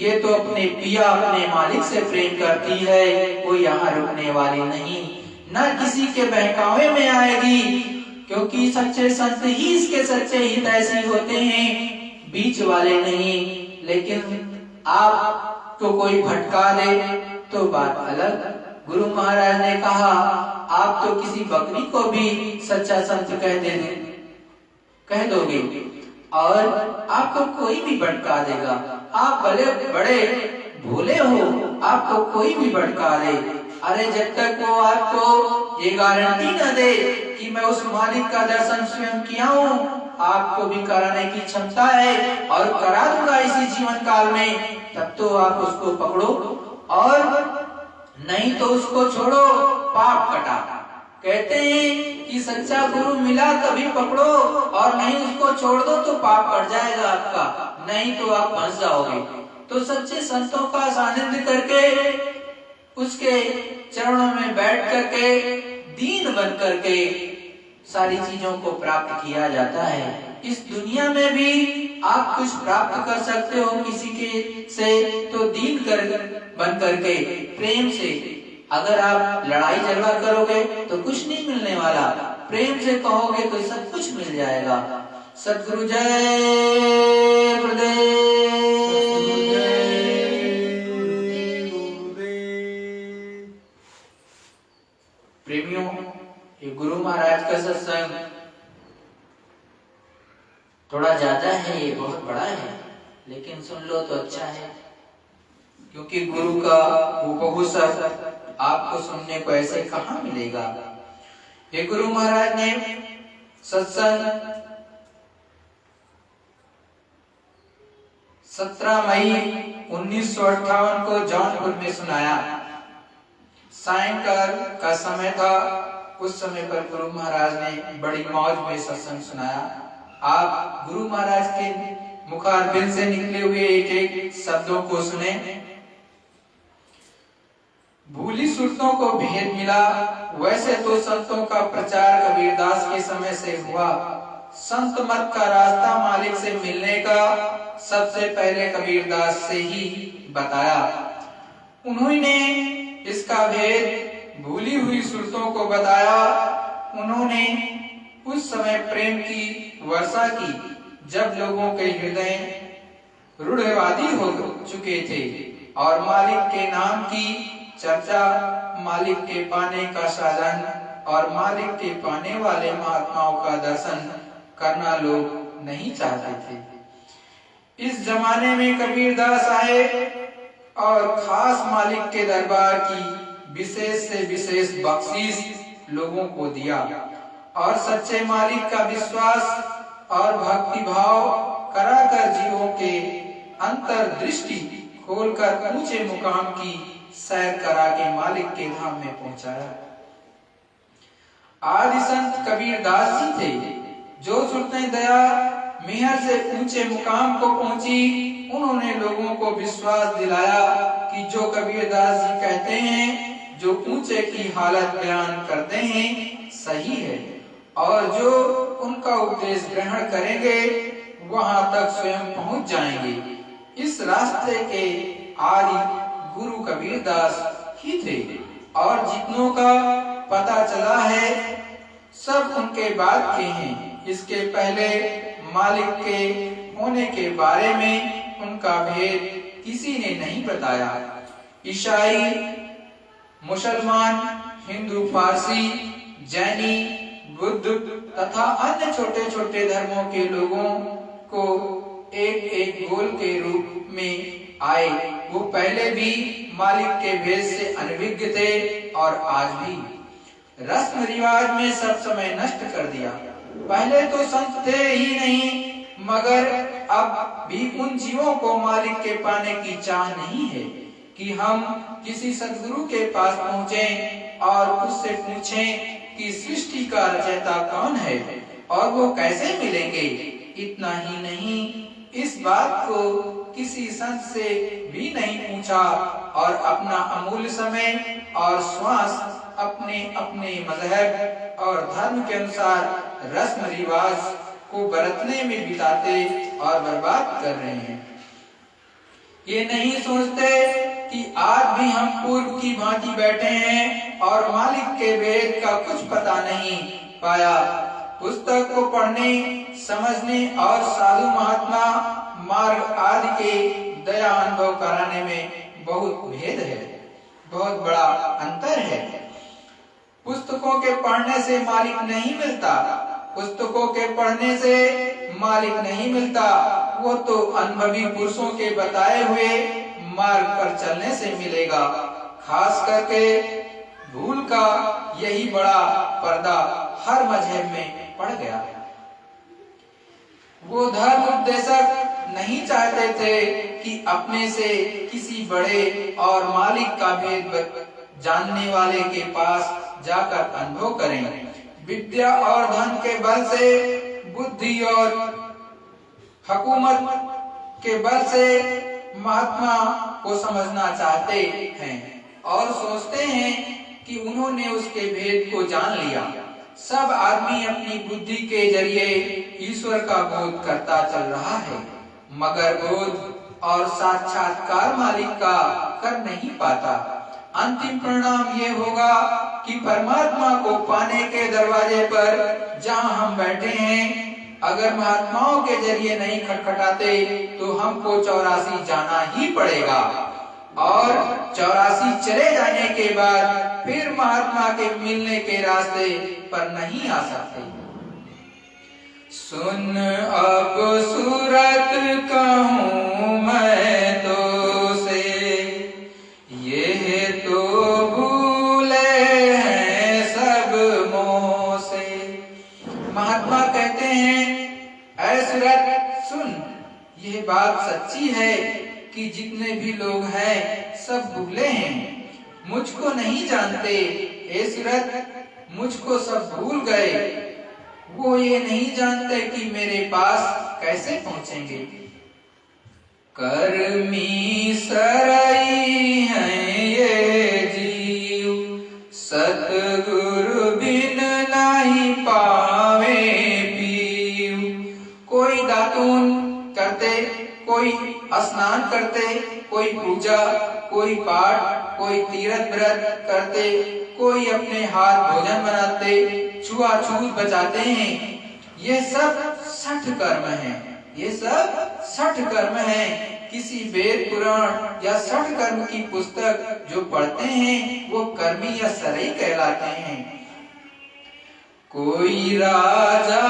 ये तो अपने पिया, अपने मालिक से प्रेम करती है, वो यहाँ रुकने वाली नहीं, न किसी के बहकावे में आएगी, क्योंकि सच्चे संत ही इसके सच्चे हितैषी होते हैं, बीच वाले नहीं। लेकिन आपको कोई भटका दे तो बात अलग। गुरु महाराज ने कहा, आप तो किसी बकरी को भी सच्चा संत कह दोगे और आपको कोई भी भटका देगा। आप भले बड़े भोले हो, आपको कोई भी भटका दे। अरे जब तक वो आपको ये गारंटी न दे कि मैं उस मालिक का दर्शन स्वयं किया हूँ, आपको भी कराने की क्षमता है और करा दूंगा इसी जीवन काल में, तब तो आप उसको पकड़ो, और नहीं तो उसको छोड़ो, पाप कटा। कहते हैं कि सच्चा गुरु मिला तभी पकड़ो, और नहीं उसको छोड़ दो तो पाप कट जाएगा आपका, नहीं तो आप फंस जाओगे। तो सच्चे संतों का सानिध्य करके, उसके चरणों में बैठ करके, दीन बन करके सारी चीजों को प्राप्त किया जाता है। इस दुनिया में भी आप कुछ प्राप्त कर सकते हो किसी के से, तो दीन बन करके, प्रेम से। अगर आप लड़ाई झगड़ा करोगे तो कुछ नहीं मिलने वाला, प्रेम से कहोगे तो सब कुछ मिल जाएगा। सद्गुरु जय गुरुदेव। प्रेमियों, ये गुरु महाराज का सत्संग थोड़ा ज्यादा है, ये बहुत बड़ा है, लेकिन सुन लो तो अच्छा है, क्योंकि गुरु का उपभोग आपको सुनने को ऐसे कहाँ मिलेगा। ये गुरु महाराज ने सत्संग 17 मई 1958 को जौनपुर में सुनाया। सायंकाल का समय था, उस समय पर गुरु महाराज ने बड़ी मौज में सत्संग सुनाया। आप गुरु महाराज के मुखारबिंद से निकले हुए एक एक शब्दों को सुने। भूली सुरतों को भेद मिला, वैसे तो संतों का प्रचार कबीरदास के समय से हुआ। संत मत का रास्ता मालिक से मिलने का सबसे पहले कबीरदास से ही बताया। उन्होंने इसका भेद भूली हुई सुरतों को बताया। उन्होंने उस समय प्रेम की वर्षा की, जब लोगों के हृदय रूढ़वादी हो चुके थे और मालिक के नाम की चर्चा, मालिक के पाने का साधन और मालिक के पाने वाले महात्माओं का दर्शन करना लोग नहीं चाहते थे। इस जमाने में कबीरदास आए और खास मालिक के दरबार की विशेष से विशेष बख्शीश लोगों को दिया, और सच्चे मालिक का विश्वास और भक्ति भाव कराकर जीवों के अंतर्दृष्टि खोलकर ऊंचे मुकाम की सैर करा के मालिक के धाम में पहुंचाया। आदि संत कबीरदास जी थे, जो सुनते दया मेहर से ऊंचे मुकाम को पहुंची। उन्होंने लोगों को विश्वास दिलाया कि जो कबीरदास जी कहते हैं, जो ऊंचे की हालत बयान करते हैं, सही है, और जो उनका उपदेश ग्रहण करेंगे वहां तक स्वयं पहुंच जाएंगे। इस रास्ते के आदि गुरु कबीरदास ही थे, और जितनों का पता चला है सब उनके बाद के हैं। इसके पहले मालिक के होने के बारे में उनका भेद किसी ने नहीं बताया। ईसाई, मुसलमान, हिंदू, पारसी, जैनी, बुद्ध तथा अन्य छोटे छोटे धर्मों के लोगों को एक एक गोल के रूप में आए। वो पहले भी मालिक के भेद से अनभिज्ञ थे और आज भी रस्म रिवाज में सब समय नष्ट कर दिया। पहले तो संत थे ही नहीं, मगर अब भी उन जीवों को मालिक के पाने की चाह नहीं है कि हम किसी सद्गुरु के पास पहुँचें और उससे पूछें कि सृष्टि का रचयिता कौन है और वो कैसे मिलेंगे। इतना ही नहीं, इस बात को किसी संत से भी नहीं पूछा और अपना अमूल्य समय और श्वास अपने अपने मजहब और धर्म के अनुसार रस्म रिवाज को बरतने में बिताते और बर्बाद कर रहे हैं। ये नहीं सोचते कि आज भी हम पूर्व की भांति बैठे हैं और मालिक के भेद का कुछ पता नहीं पाया। पुस्तक को पढ़ने, समझने और साधु महात्मा मार्ग आदि के दया अनुभव कराने में बहुत भेद है, बहुत बड़ा अंतर है। पुस्तकों के पढ़ने से मालिक नहीं मिलता, पुस्तकों के पढ़ने से मालिक नहीं मिलता, वो तो अनुभवी पुरुषों के बताए हुए मार्ग पर चलने से मिलेगा। खास करके भूल का यही बड़ा पर्दा हर मजहब में पड़ गया। वो धर्म उपदेशक नहीं चाहते थे कि अपने से किसी बड़े और मालिक का भेद जानने वाले के पास जाकर अनुभव करें। विद्या और धन के बल से, बुद्धि और हुकूमत के बल से महात्मा को समझना चाहते हैं और सोचते हैं कि उन्होंने उसके भेद को जान लिया। सब आदमी अपनी बुद्धि के जरिए ईश्वर का बोध करता चल रहा है, मगर बोध और साक्षात्कार मालिक का कर नहीं पाता। अंतिम परिणाम ये होगा कि परमात्मा को पाने के दरवाजे पर जहाँ हम बैठे हैं, अगर महात्माओं के जरिए नहीं खटखटाते तो हमको 84 जाना ही पड़ेगा और 84 चले जाने के बाद फिर महात्मा के मिलने के रास्ते पर नहीं आ सकते। सुन अब सूरत कहूँ मैं तो से, ये तो भूले हैं सब मोह से। महात्मा कहते हैं, ऐ सूरत सुन, ये बात सच्ची है कि जितने भी लोग हैं सब भूले हैं, मुझको नहीं जानते। ए सूरत, मुझको सब भूल गए, वो ये नहीं जानते कि मेरे पास कैसे पहुंचेंगे। कर्मी सरई हैं ये जीव, सतगुरु बिन नहीं पावे पीव। कोई दातून करते, कोई स्नान करते, कोई पूजा, कोई पाठ, कोई तीर्थ व्रत करते, कोई अपने हाथ भोजन बनाते, छुआछूत बचाते हैं। ये सब सठ कर्म हैं, ये सब सठ कर्म हैं। किसी वेद पुराण या सठ कर्म की पुस्तक जो पढ़ते हैं वो कर्मी या सरई कहलाते हैं। कोई राजा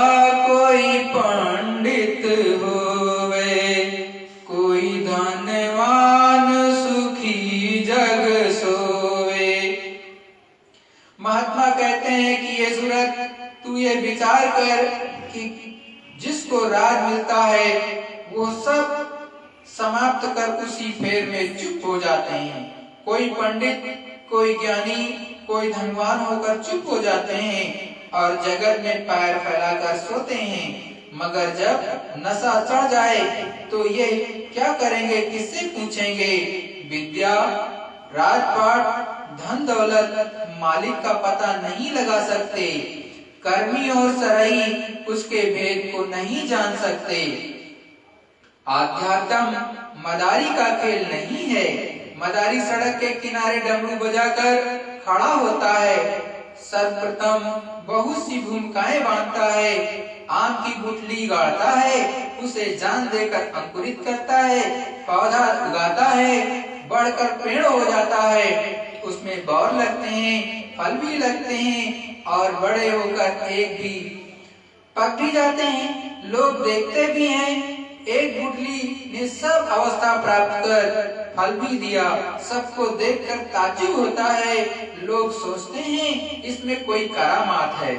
कोई पंडित होवे, कोई धनवान सुखी जग सोवे। महात्मा कहते हैं कि ये सूरत, तू ये विचार कर कि जिसको राज मिलता है वो सब समाप्त कर उसी फेर में चुप हो जाते हैं। कोई पंडित, कोई ज्ञानी, कोई धनवान होकर चुप हो जाते हैं और जगत में पैर फैलाकर सोते हैं, मगर जब नशा चढ़ जाए तो ये क्या करेंगे, किससे पूछेंगे। विद्या, राजपाट, धन दौलत मालिक का पता नहीं लगा सकते। कर्मी और सरई उसके भेद को नहीं जान सकते। आध्यात्म मदारी का खेल नहीं है। मदारी सड़क के किनारे डमरू बजाकर खड़ा होता है, सर्वप्रथम बहुत सी भूमिकाएं बांधता है, आम की गुठली गाड़ता है, उसे जान देकर अंकुरित करता है, पौधा उगाता है, बढ़कर पेड़ हो जाता है, उसमें बौर लगते हैं, फल भी लगते हैं और बड़े होकर एक भी पक भी जाते हैं। लोग देखते भी हैं, एक गुठली ने सब अवस्था प्राप्त कर फल भी दिया। सबको देखकर ताज्जुब होता है। लोग सोचते हैं इसमें कोई करामात है।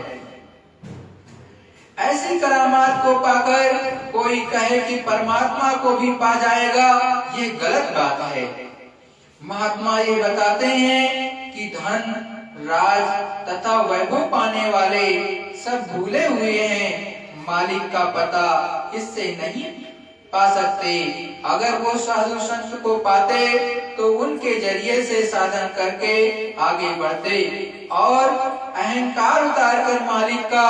ऐसी करामात को पाकर कोई कहे कि परमात्मा को भी पा जाएगा, ये गलत बात है। महात्मा ये बताते हैं कि धन, राज तथा वैभव पाने वाले सब भूले हुए हैं, मालिक का पता इससे नहीं पा सकते। अगर वो साधु संत को पाते तो उनके जरिए से साधन करके आगे बढ़ते और अहंकार उतार कर मालिक का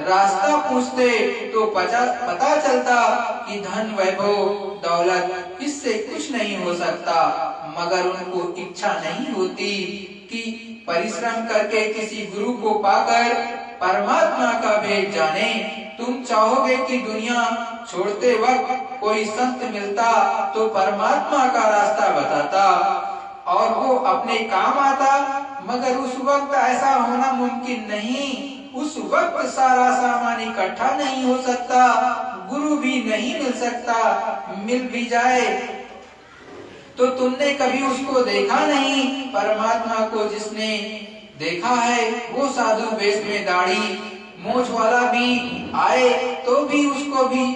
रास्ता पूछते तो पता चलता कि धन, वैभव, दौलत इससे कुछ नहीं हो सकता। मगर उनको इच्छा नहीं होती कि परिश्रम करके किसी गुरु को पाकर परमात्मा का भेद जाने। तुम चाहोगे कि दुनिया छोड़ते वक्त कोई संत मिलता तो परमात्मा का रास्ता बताता और वो अपने काम आता, मगर उस वक्त ऐसा होना मुमकिन नहीं। उस वक्त सारा सामान इकट्ठा नहीं हो सकता, गुरु भी नहीं मिल सकता, मिल भी जाए तो तुमने कभी उसको देखा नहीं। परमात्मा को जिसने देखा है वो साधु वेश में दाढ़ी मूछ वाला भी आए तो भी उसको भी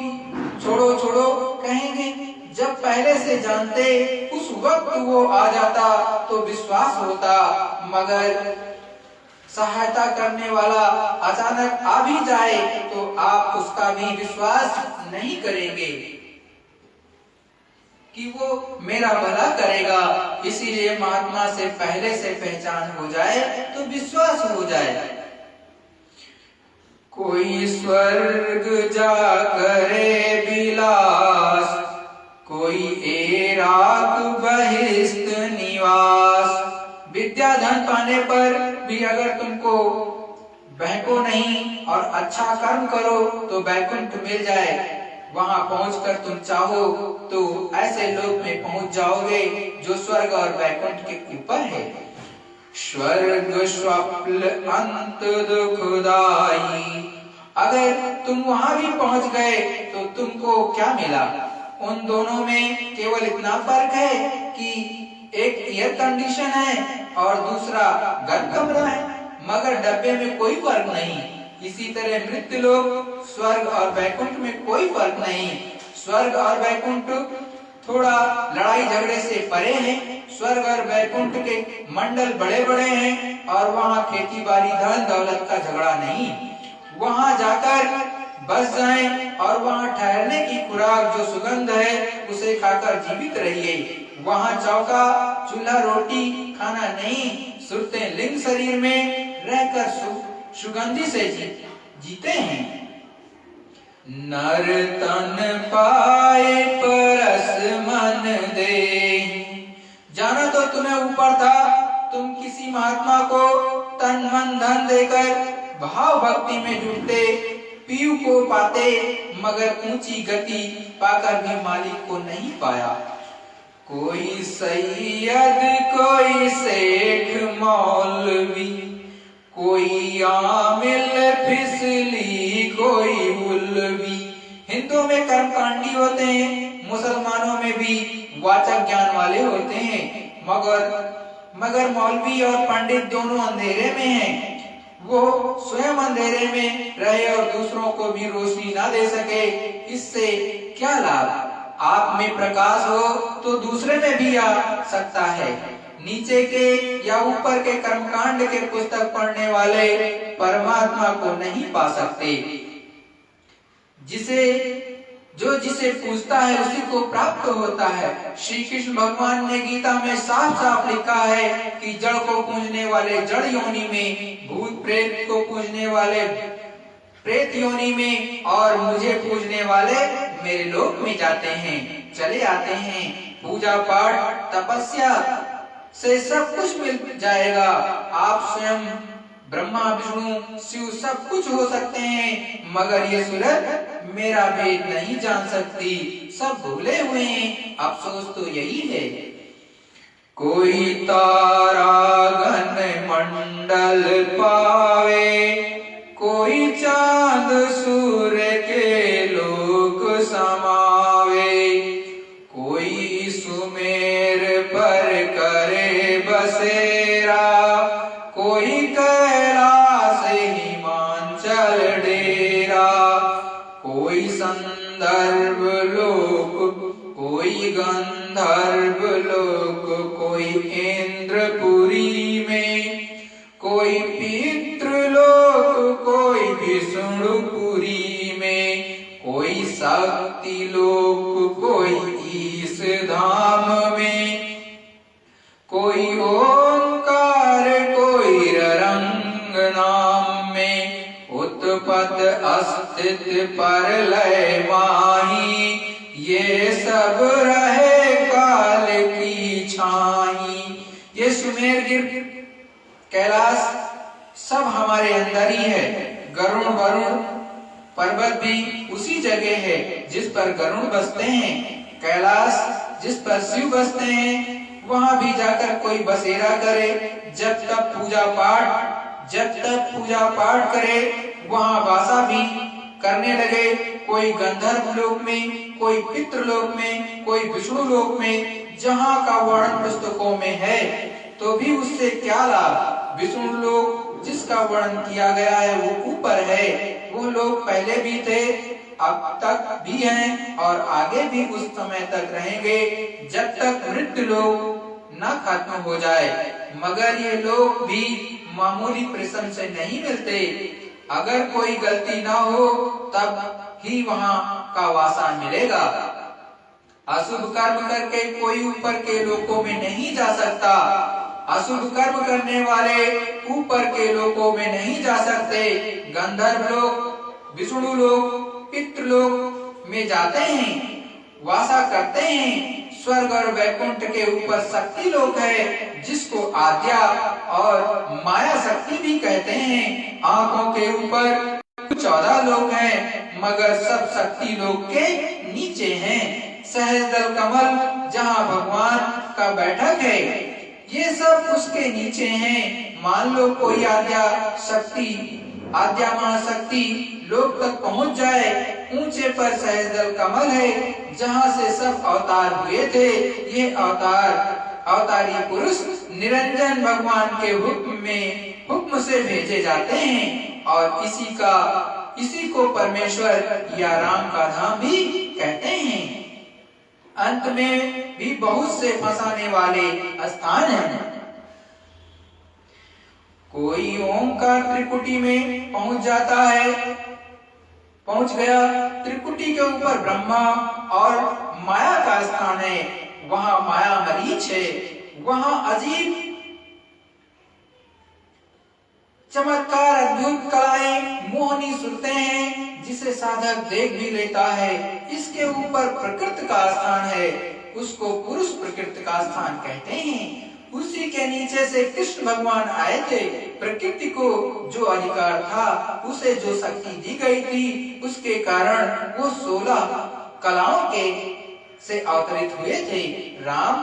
छोड़ो छोड़ो कहेंगे। जब पहले से जानते उस वक्त वो आ जाता तो विश्वास होता, मगर सहायता करने वाला अचानक आ भी जाए तो आप उसका भी विश्वास नहीं करेंगे कि वो मेरा भला करेगा। इसीलिए महात्मा से पहले से पहचान हो जाए तो विश्वास हो जाए। कोई स्वर्ग जा करे विलास, कोई एराक बहिष्ट निवास। विद्या धन पाने पर भी अगर तुमको बहको नहीं और अच्छा कर्म करो तो वैकुंठ मिल जाए। वहां पहुंचकर तुम चाहो तो ऐसे लोक में पहुंच जाओगे जो स्वर्ग और वैकुंठ के ऊपर है। स्वर्ग स्वप्न अंत दुखदाई। अगर तुम वहां भी पहुंच गए तो तुमको क्या मिला? उन दोनों में केवल इतना फर्क है कि एक एयर कंडीशन है और दूसरा गर्म कमरा है, मगर डब्बे में कोई फर्क नहीं। इसी तरह मृत्यु लोक, स्वर्ग और वैकुंठ में कोई फर्क नहीं। स्वर्ग और वैकुंठ थोड़ा लड़ाई झगड़े से परे हैं। स्वर्ग और वैकुंठ के मंडल बड़े बड़े हैं और वहाँ खेती बाड़ी धन दौलत का झगड़ा नहीं। वहाँ जाकर बस जाएं और वहाँ ठहरने की खुराक जो सुगंध है उसे खाकर जीवित रहिए। वहाँ चौका चूल्हा रोटी खाना नहीं, सुरते लिंग शरीर में रहकर सुगंधी से जीते हैं। नर तन पाए परस मन दे। जाना तो तुम्हें ऊपर था, तुम किसी महात्मा को तन मन धन देकर भाव भक्ति में जुटते, पीयू को पाते, मगर ऊंची गति पाकर भी मालिक को नहीं पाया। कोई सैयद, कोई शेख मौलवी, कोई आमिल फिसली, कोई उलवी। हिंदुओं में कर्मकांडी होते हैं, मुसलमानों में भी वाचक ज्ञान वाले होते हैं, मगर मौलवी और पंडित दोनों अंधेरे में हैं। वो स्वयं अंधेरे में रहे और दूसरों को भी रोशनी ना दे सके, इससे क्या लाभ? आप में प्रकाश हो तो दूसरे में भी आ सकता है। नीचे के या ऊपर के कर्मकांड के पुस्तक पढ़ने वाले परमात्मा को नहीं पा सकते। जिसे पूछता है उसी को प्राप्त होता है। श्री कृष्ण भगवान ने गीता में साफ साफ लिखा है कि जड़ को पूजने वाले जड़ योनि में, भूत प्रेत को पूजने वाले प्रेत योनि में और मुझे पूजने वाले मेरे लोक में जाते हैं, चले आते हैं। पूजा पाठ तपस्या से सब कुछ मिल जाएगा। आप स्वयं ब्रह्मा विष्णु शिव सब कुछ हो सकते हैं, मगर ये सूरत मेरा भेद नहीं जान सकती। सब भूले हुए हैं, अफसोस तो यही है। कोई तारा घन मंडल पावे, कोई चांद सूर्य के लोक समावे, कोई सुमेर पर करे बसेरा, कोई कैलाश हिमांचल डेरा। गंधर्व लोक, कोई इंद्रपुरी में, कोई पितृलोक, कोई विष्णुपुरी में, कोई शक्ति लोक, कोई ईश धाम में, कोई ओंकार, कोई रंग नाम में, उत्पत अस्तित परलय माही, ये सब रहे काल की छाई। ये सुमेरगिर कैलाश सब हमारे अंदर ही है। गरुण वरुण पर्वत भी उसी जगह है जिस पर गरुण बसते हैं। कैलाश जिस पर शिव बसते हैं, वहां भी जाकर कोई बसेरा करे, जब तक पूजा पाठ करे, वहां वासा भी करने लगे। कोई गंधर्व लोक में, कोई पितृलोक में, कोई विष्णु लोक में, जहाँ का वर्णन पुस्तकों में है, तो भी उससे क्या लाभ। विष्णु लोक जिसका वर्णन किया गया है वो ऊपर है। वो लोग पहले भी थे, अब तक भी हैं और आगे भी उस समय तक रहेंगे जब तक मृत्यु लोग न खत्म हो जाए। मगर ये लोग भी मामूली परिश्रम से नहीं मिलते। अगर कोई गलती ना हो तब ही वहाँ का वासा मिलेगा। अशुभ कर्म करके कोई ऊपर के लोकों में नहीं जा सकता। अशुभ कर्म करने वाले ऊपर के लोकों में नहीं जा सकते। गंधर्व लोग, विष्णु लोग, पितृलोक में जाते हैं, वासा करते हैं। स्वर्ग और वैकुंठ के ऊपर शक्ति लोक है, जिसको आद्या और माया शक्ति भी कहते हैं। आंखों के ऊपर 14 लोक हैं, मगर सब शक्ति लोक के नीचे हैं। सहस्त्र कमल जहाँ भगवान का बैठक है, ये सब उसके नीचे हैं। मान लो कोई आद्या महाशक्ति लोक तक पहुँच जाए, ऊंचे पर सहस्त्र कमल है जहाँ से सब अवतार हुए थे। ये अवतारी पुरुष निरंजन भगवान के हुक्म से भेजे जाते हैं और इसी को परमेश्वर या राम का धाम भी कहते हैं। अंत में भी बहुत से फंसाने वाले स्थान हैं। कोई ओंकार त्रिकुटी में पहुंच गया। त्रिकुटी के ऊपर ब्रह्मा और माया का स्थान है। वहाँ माया मरीच है। वहाँ अजीब चमत्कार, अद्भुत कलाएं, मोहनी सुरतें हैं, जिसे साधक देख भी लेता है। इसके ऊपर प्रकृति का स्थान है, उसको पुरुष प्रकृति का स्थान कहते हैं। उसी के नीचे से कृष्ण भगवान आए थे। प्रकृति को जो अधिकार था, उसे जो शक्ति दी गई थी, उसके कारण वो 16 कलाओं के से अवतरित हुए थे। राम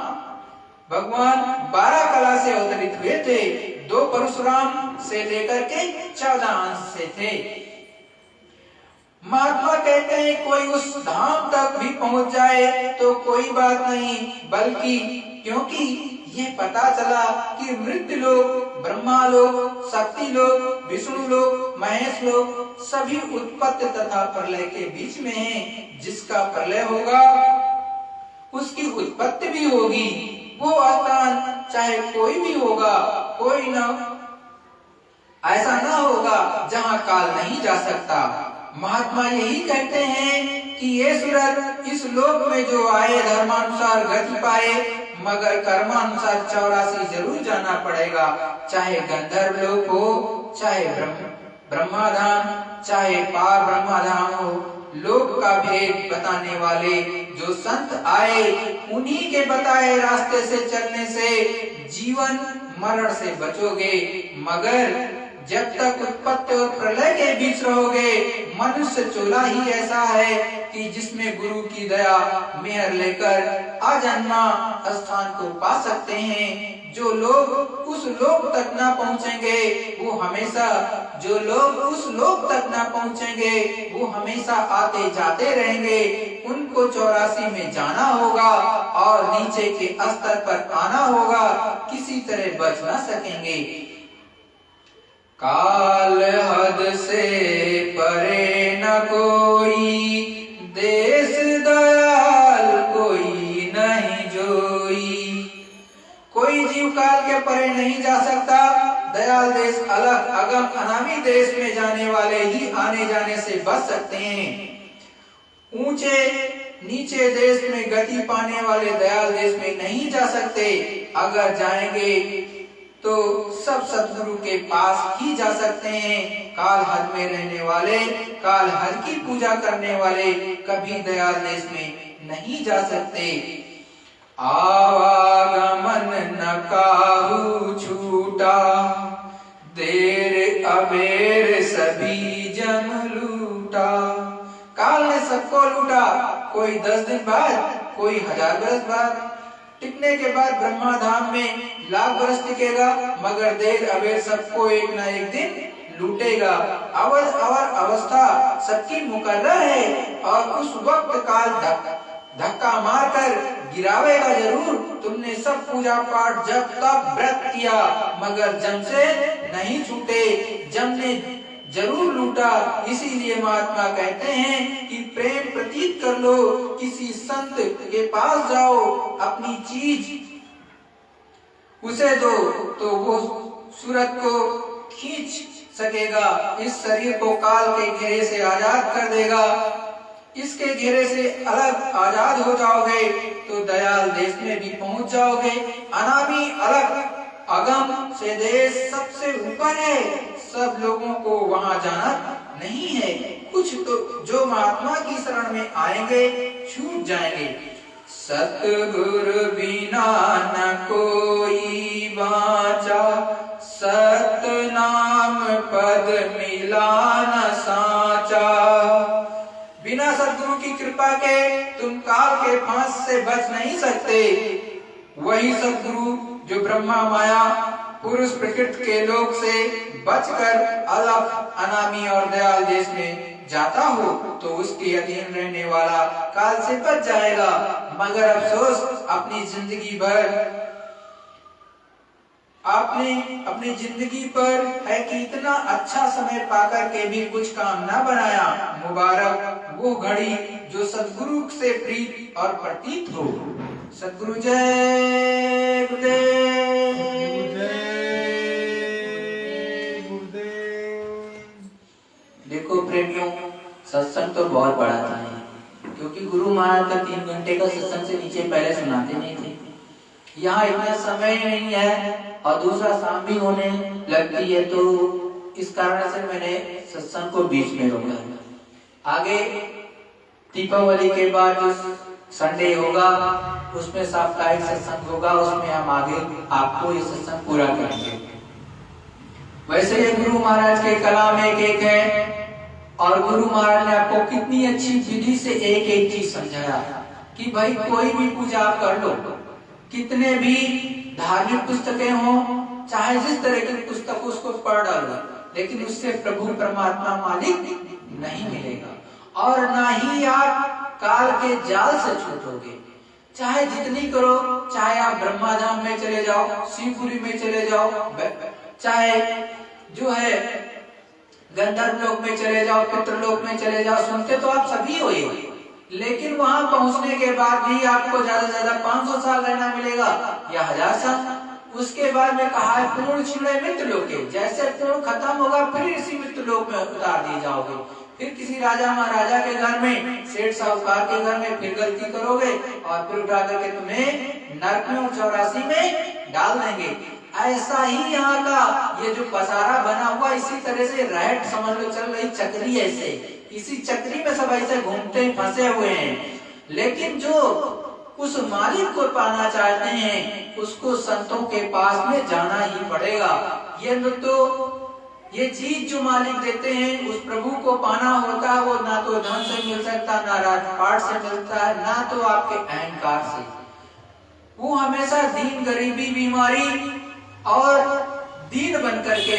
भगवान 12 कला से अवतरित हुए थे। 2 परशुराम से लेकर के 14 अंश से थे। महात्मा कहते हैं कोई उस धाम तक भी पहुंच जाए तो कोई बात नहीं, बल्कि क्योंकि ये पता चला कि मृत्यु लोक, ब्रह्मा लोक, शक्ति लोक, विष्णु लोक, महेश लोक सभी उत्पत्ति तथा प्रलय के बीच में हैं। जिसका प्रलय होगा उसकी उत्पत्ति भी होगी। वो स्थान चाहे कोई भी होगा, कोई ना ऐसा ना होगा जहाँ काल नहीं जा सकता। महात्मा यही कहते हैं कि ये सूरत इस लोक में जो आए धर्मानुसार गति पाए, मगर कर्मानुसार 84 जरूर जाना पड़ेगा। चाहे गंधर्व लोक हो, चाहे ब्रह्माधाम, चाहे पार ब्रह्माधाम हो। लोक का भेद बताने वाले जो संत आए, उन्हीं के बताए रास्ते से चलने से जीवन मरण से बचोगे। मगर जब तक उत्पत्ति और प्रलय के बीच रहोगे, मनुष्य चोला ही ऐसा है कि जिसमें गुरु की दया मेहर लेकर आजन्मा स्थान को पा सकते हैं। जो लोग उस लोक तक ना पहुँचेंगे वो हमेशा आते जाते रहेंगे। उनको 84 में जाना होगा और नीचे के स्तर पर आना होगा, किसी तरह बच ना सकेंगे। काल हद से परे न कोई, देश दयाल कोई न जीव काल के परे नहीं जा सकता। दयाल देश अलग अगम अनामी देश में जाने वाले ही आने जाने से बच सकते हैं। ऊंचे नीचे देश में गति पाने वाले दयाल देश में नहीं जा सकते। अगर जाएंगे तो सब सतगुरु के पास ही जा सकते हैं। काल हद में रहने वाले, काल हद की पूजा करने वाले कभी दयाल देश में नहीं जा सकते। आवागमन न काहू छूटा, देर अबेर सभी जम लूटा। काल ने सबको लूटा, कोई 10 दिन बाद, कोई 1000 वर्ष बाद। टिकने के बाद ब्रह्मा धाम में लाख वर्ष टिकेगा, मगर देर अबेर सबको एक न एक दिन लूटेगा। अवस्था सबकी मुकर्रर है और उस वक्त काल धक्का मारकर गिरावेगा जरूर। तुमने सब पूजा पाठ जब तक व्रत किया, मगर जम से नहीं छूटे, जम ने जरूर लूटा। इसीलिए महात्मा कहते हैं कि प्रेम प्रतीत कर लो, किसी संत के पास जाओ, अपनी चीज उसे दो तो वो सूरत को खींच सकेगा। इस शरीर को काल के घेरे से आजाद कर देगा। इसके घेरे से अलग आजाद हो जाओगे तो दयाल देश में भी पहुंच जाओगे। अनामी अलग अगम से देश सबसे ऊपर है, सब लोगों को वहां जाना नहीं है। कुछ तो जो महात्मा की शरण में आएंगे छूट जाएंगे। सतगुरु बिना न कोई बाचा, सतनाम पद मिला न साचा। बिना सतगुरु की कृपा के तुम काल के फांस से बच नहीं सकते। वही सतगुरु जो ब्रह्मा माया पुरुष प्रकृति के लोक से बचकर अलग अनामी और दयाल देश में जाता हो तो उसके अधीन रहने वाला काल से बच जाएगा। मगर अफसोस अपनी जिंदगी भर आपने अपनी जिंदगी पर है कि इतना अच्छा समय पाकर के भी कुछ काम ना बनाया। मुबारक वो घड़ी जो सद्गुरु से प्रीत और प्रतीत हो। सद्गुरु जय गुरुदेव। देखो प्रेमियों, सत्संग तो बहुत बड़ा था, क्योंकि गुरु महाराज का 3 घंटे का सत्संग से नीचे पहले सुनाते नहीं थे। यहाँ इतना समय नहीं है और दूसरा शाम भी होने लगती है, तो इस कारण से मैंने सत्संग को बीच में रोका। आगे दीपावली के बाद जो संडे होगा उसमें साप्ताहिक सत्संग होगा, उसमें हम आगे आपको ये सत्संग पूरा करेंगे। वैसे ये गुरु महाराज के कलाम एक है और गुरु महाराज ने आपको कितनी अच्छी विधि से एक एक चीज समझाया कि भाई कोई भी पूजा आप कर लो, कितने भी धार्मिक पुस्तकें हो, चाहे जिस तरह की पुस्तक उसको पढ़ डालो, लेकिन उससे प्रभु परमात्मा मालिक नहीं मिलेगा और ना ही आप काल के जाल से छूटोगे। चाहे जितनी करो, चाहे आप ब्रह्मा धाम में चले जाओ, शिवपुरी में चले जाओ, चाहे जो है गंधर्व लोक में चले जाओ, पितृलोक में चले जाओ, सुनते तो आप सभी हो, लेकिन वहां पहुंचने के बाद भी आपको ज्यादा से ज्यादा 500 साल रहना मिलेगा या 1000 साल। उसके बाद में कहा है पूर्ण छिड़े मित्र लोक, जैसे पूर्ण खत्म होगा फिर इसी मित्र लोक में उतार दिए जाओगे। फिर किसी राजा महाराजा के घर में, सेठ साहूकार के घर में फिर गलती करोगे और फिर उठा करके तुम्हें नरक में और 84 में डाल देंगे। ऐसा ही यहाँ का ये जो पसारा बना हुआ, इसी तरह से रैट समझ लो चल रही चक्री, ऐसे इसी चक्री में सब ऐसे घूमते फंसे हुए हैं। लेकिन जो उस मालिक को पाना चाहते हैं उसको संतों के पास में जाना ही पड़ेगा। ये चीज जो मालिक देते हैं उस प्रभु को पाना होता है, वो ना तो धन से मिल सकता, ना राजपाट से मिलता है, ना तो आपके अहंकार से। वो हमेशा दीन गरीबी बीमारी और दीन बन करके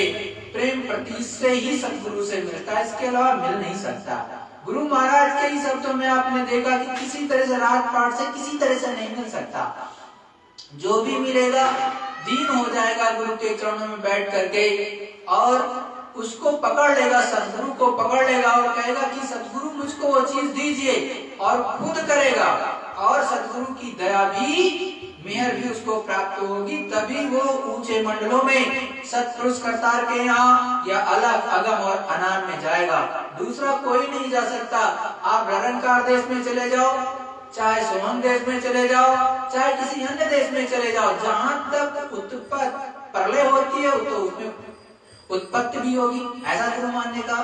प्रेम प्रतीत से ही सतगुरु से मिलता है, इसके अलावा मिल नहीं सकता। गुरु महाराज के ही शब्दों में आपने देखा कि किसी तरह से राजपाट से किसी तरह से नहीं मिल सकता। जो भी मिलेगा दीन हो जाएगा गुरु के चरणों में बैठ करके और उसको पकड़ लेगा, सतगुरु को पकड़ लेगा और कहेगा कि सतगुरु मुझको वो चीज दीजिए और खुद करेगा। और सदगुरु की दया भी, मेहर भी उसको प्राप्त होगी, तभी वो ऊंचे मंडलों में सत्पुरुष करतार के यहाँ या अलग अगम और अनाम में जाएगा। दूसरा कोई नहीं जा सकता। आप निरंकार देश में चले जाओ, चाहे सोहम देश में चले जाओ, चाहे किसी अन्य देश में चले जाओ, जहां तक उत्पत्ति प्रलय होती है तो उसमें उत्पत्ति भी होगी, ऐसा गुरु मानने का।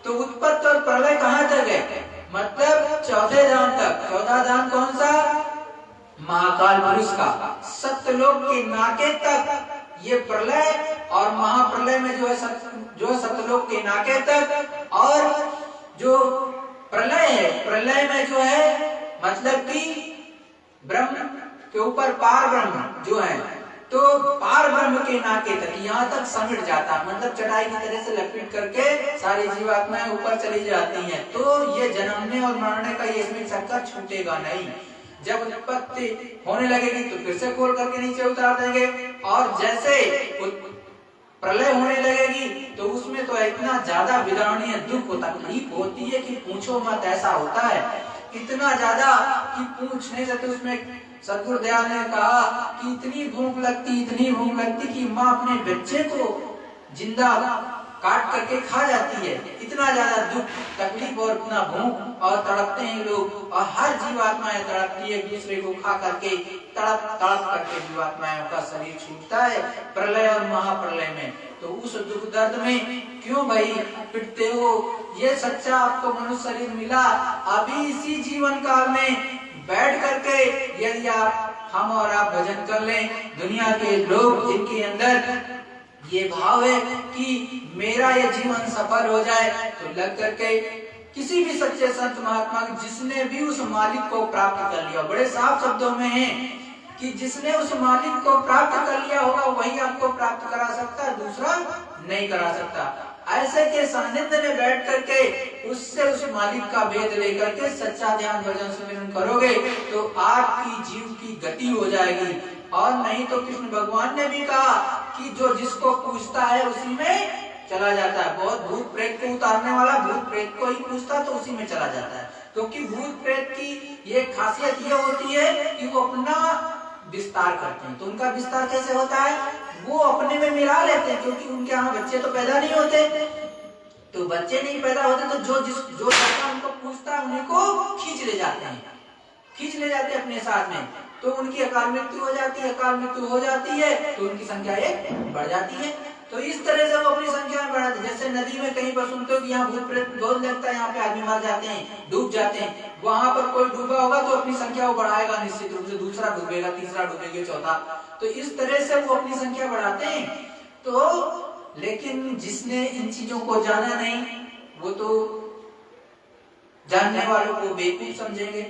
तो उत्पत्ति और प्रलय कहाँ तक है? मतलब चौथे धाम तक। चौथा धाम कौन सा? महाकाल पुरुष का। सत्यलोक के नाके तक ये प्रलय और महाप्रलय में जो है जो सत्यलोक के नाके तक, और जो प्रलय है, प्रलय में जो है मतलब कि ब्रह्म के ऊपर पार ब्रह्म जो है, तो पार ब्रह्म के नाके तक यहाँ तक समिट जाता है, मतलब चटाई की तरह से लपेट करके सारी जीवात्माएं ऊपर चली जाती हैं। तो ये जन्मने और मरने का ये इसमें चक्कर छूटेगा नहीं। जब उत्पत्ति होने लगेगी तो फिर से खोल करके नीचे उतार देंगे, और जैसे प्रलय होने लगेगी तो उसमें तो इतना ज्यादा विदारणीय दुख तकलीफ होती है कि पूछो मत, ऐसा होता है इतना ज्यादा कि पूछ नहीं सकते। उसमें सदगुरुदयाल ने कहा कि इतनी भूख लगती कि माँ अपने बच्चे को जिंदा काट करके खा जाती है। इतना ज्यादा दुख तकलीफ और इतना भूख और तड़पते हैं लोग, और हर जीवात्माएं तड़पती है एक दूसरे को खा करके, तड़प करके जीवात्माओं का शरीर छूटता है प्रलय और महाप्रलय में। तो उस दुख दर्द में क्यों भाई पिटते हो? ये सच्चा आपको मनुष्य शरीर मिला, अभी इसी जीवन काल में बैठ करके यदि हम और आप भजन कर लें, दुनिया के लोग जिनके अंदर ये भाव है कि मेरा ये जीवन सफल हो जाए, तो लग करके किसी भी सच्चे संत महात्मा जिसने भी उस मालिक को प्राप्त कर लिया, बड़े साफ शब्दों में है कि जिसने उस मालिक को प्राप्त कर लिया होगा वही आपको प्राप्त करा सकता है, दूसरा नहीं करा सकता। ऐसे के सानिध्य में बैठ करके उससे उस मालिक का भेद लेकर के सच्चा ध्यान भजन सुमिरन करोगे तो आपकी जीव की गति हो जाएगी। और नहीं तो कृष्ण भगवान ने भी कहा कि जो जिसको पूछता है उसी में चला जाता है। बहुत भूत प्रेत को उतारने वाला भूत प्रेत को ही पूछता तो उसी में चला जाता है, क्योंकि भूत प्रेत की ये खासियत ये होती है कि वो अपना विस्तार करते हैं। तो उनका विस्तार कैसे होता है? वो अपने में मिला लेते हैं, क्योंकि उनके यहाँ बच्चे तो पैदा नहीं होते। तो बच्चे नहीं पैदा होते तो जो लड़का उनको पूछता है उन्हीं को खींच ले जाते हैं अपने साथ में। तो उनकी अकाल मृत्यु हो जाती है, तो उनकी संख्या एक बढ़ जाती है। तो इस तरह से वो अपनी संख्या में बढ़ाते हैं। जैसे नदी में कहीं पर सुनते हो कि यहाँ भूत प्रेत बहुत लगता है, यहाँ पे आदमी मर जाते हैं, डूब जाते हैं, वहां पर कोई डूबा होगा तो अपनी संख्या वो बढ़ाएगा निश्चित रूप से, दूसरा डूबेगा, तीसरा डूबेगा, चौथा। तो इस तरह से वो अपनी संख्या बढ़ाते हैं। तो लेकिन जिसने इन चीजों को जाना नहीं, वो तो जानने वालों को बेवकूफ समझेंगे,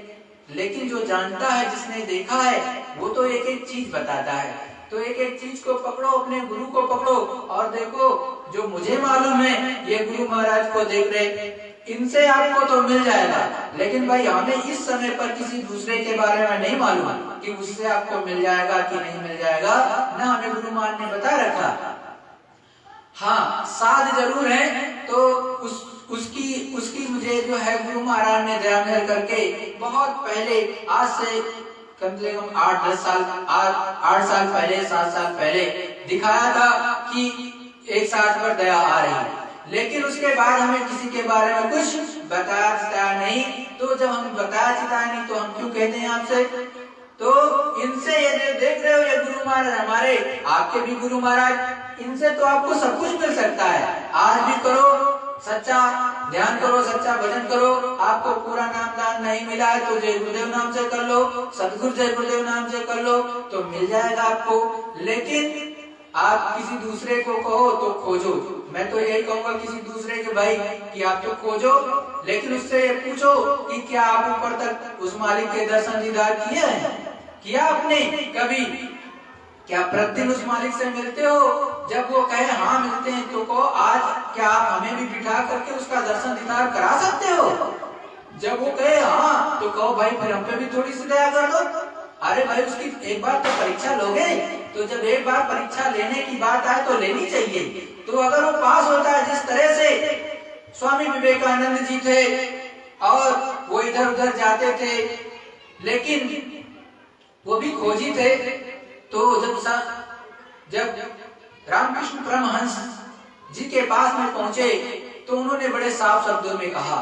लेकिन जो जानता है, जिसने देखा है, वो तो एक एक चीज बताता है। तो एक एक चीज को पकड़ो, अपने गुरु को पकड़ो और देखो जो मुझे मालूम है ये गुरु महाराज को देख रहे, इनसे आपको तो मिल जाएगा, लेकिन भाई हमें इस समय पर किसी दूसरे के बारे में नहीं मालूम कि उससे आपको मिल जाएगा कि नहीं मिल जाएगा, ना हमें गुरु महाराज ने बता रखा। हाँ, साध जरूर है। तो उसकी मुझे जो है गुरु महाराज ने दया मेहर करके बहुत पहले, आज से कम से कम 8 साल पहले 7 साल पहले दिखाया था कि एक साथ पर दया आ रही है, लेकिन उसके बाद हमें किसी के बारे में कुछ बताया नहीं। तो जब हम बताया नहीं तो हम क्यों कहते हैं आपसे? तो इनसे ये देख रहे हो, ये गुरु महाराज हमारे, आपके भी गुरु महाराज, इनसे तो आपको सब कुछ मिल सकता है। आज भी करो, सच्चा ध्यान करो, सच्चा भजन करो। आपको पूरा नाम दान नहीं मिला है तो जय गुरुदेव नाम से कर लो, सदगुरु जय गुरुदेव नाम से कर लो, तो मिल जाएगा आपको। लेकिन आप किसी दूसरे को कहो तो खोजो। मैं तो यही कहूंगा किसी दूसरे के भाई कि आप तो खोजो, लेकिन उससे पूछो कि क्या आप ऊपर तक उस मालिक के दर्शन दीदार किए हैं? किया आपने कभी? क्या प्रतिदिन उस मालिक से मिलते हो? जब वो कहे हाँ मिलते हैं तो कहो आज क्या आप हमें भी बिठा करके उसका दर्शन दीदार करा सकते हो? जब वो कहे हाँ तो कहो भाई फिर हम पे भी थोड़ी सी दया कर दो। अरे भाई उसकी एक बार तो परीक्षा लोगे, तो जब एक बार परीक्षा लेने की बात आए तो लेनी चाहिए। तो अगर वो पास होता है, जिस तरह से स्वामी विवेकानंद जी थे और वो इधर उधर जाते थे लेकिन वो भी खोजी थे। तो जब रामकृष्ण परमहंस जी के पास में पहुंचे तो उन्होंने बड़े साफ शब्दों में कहा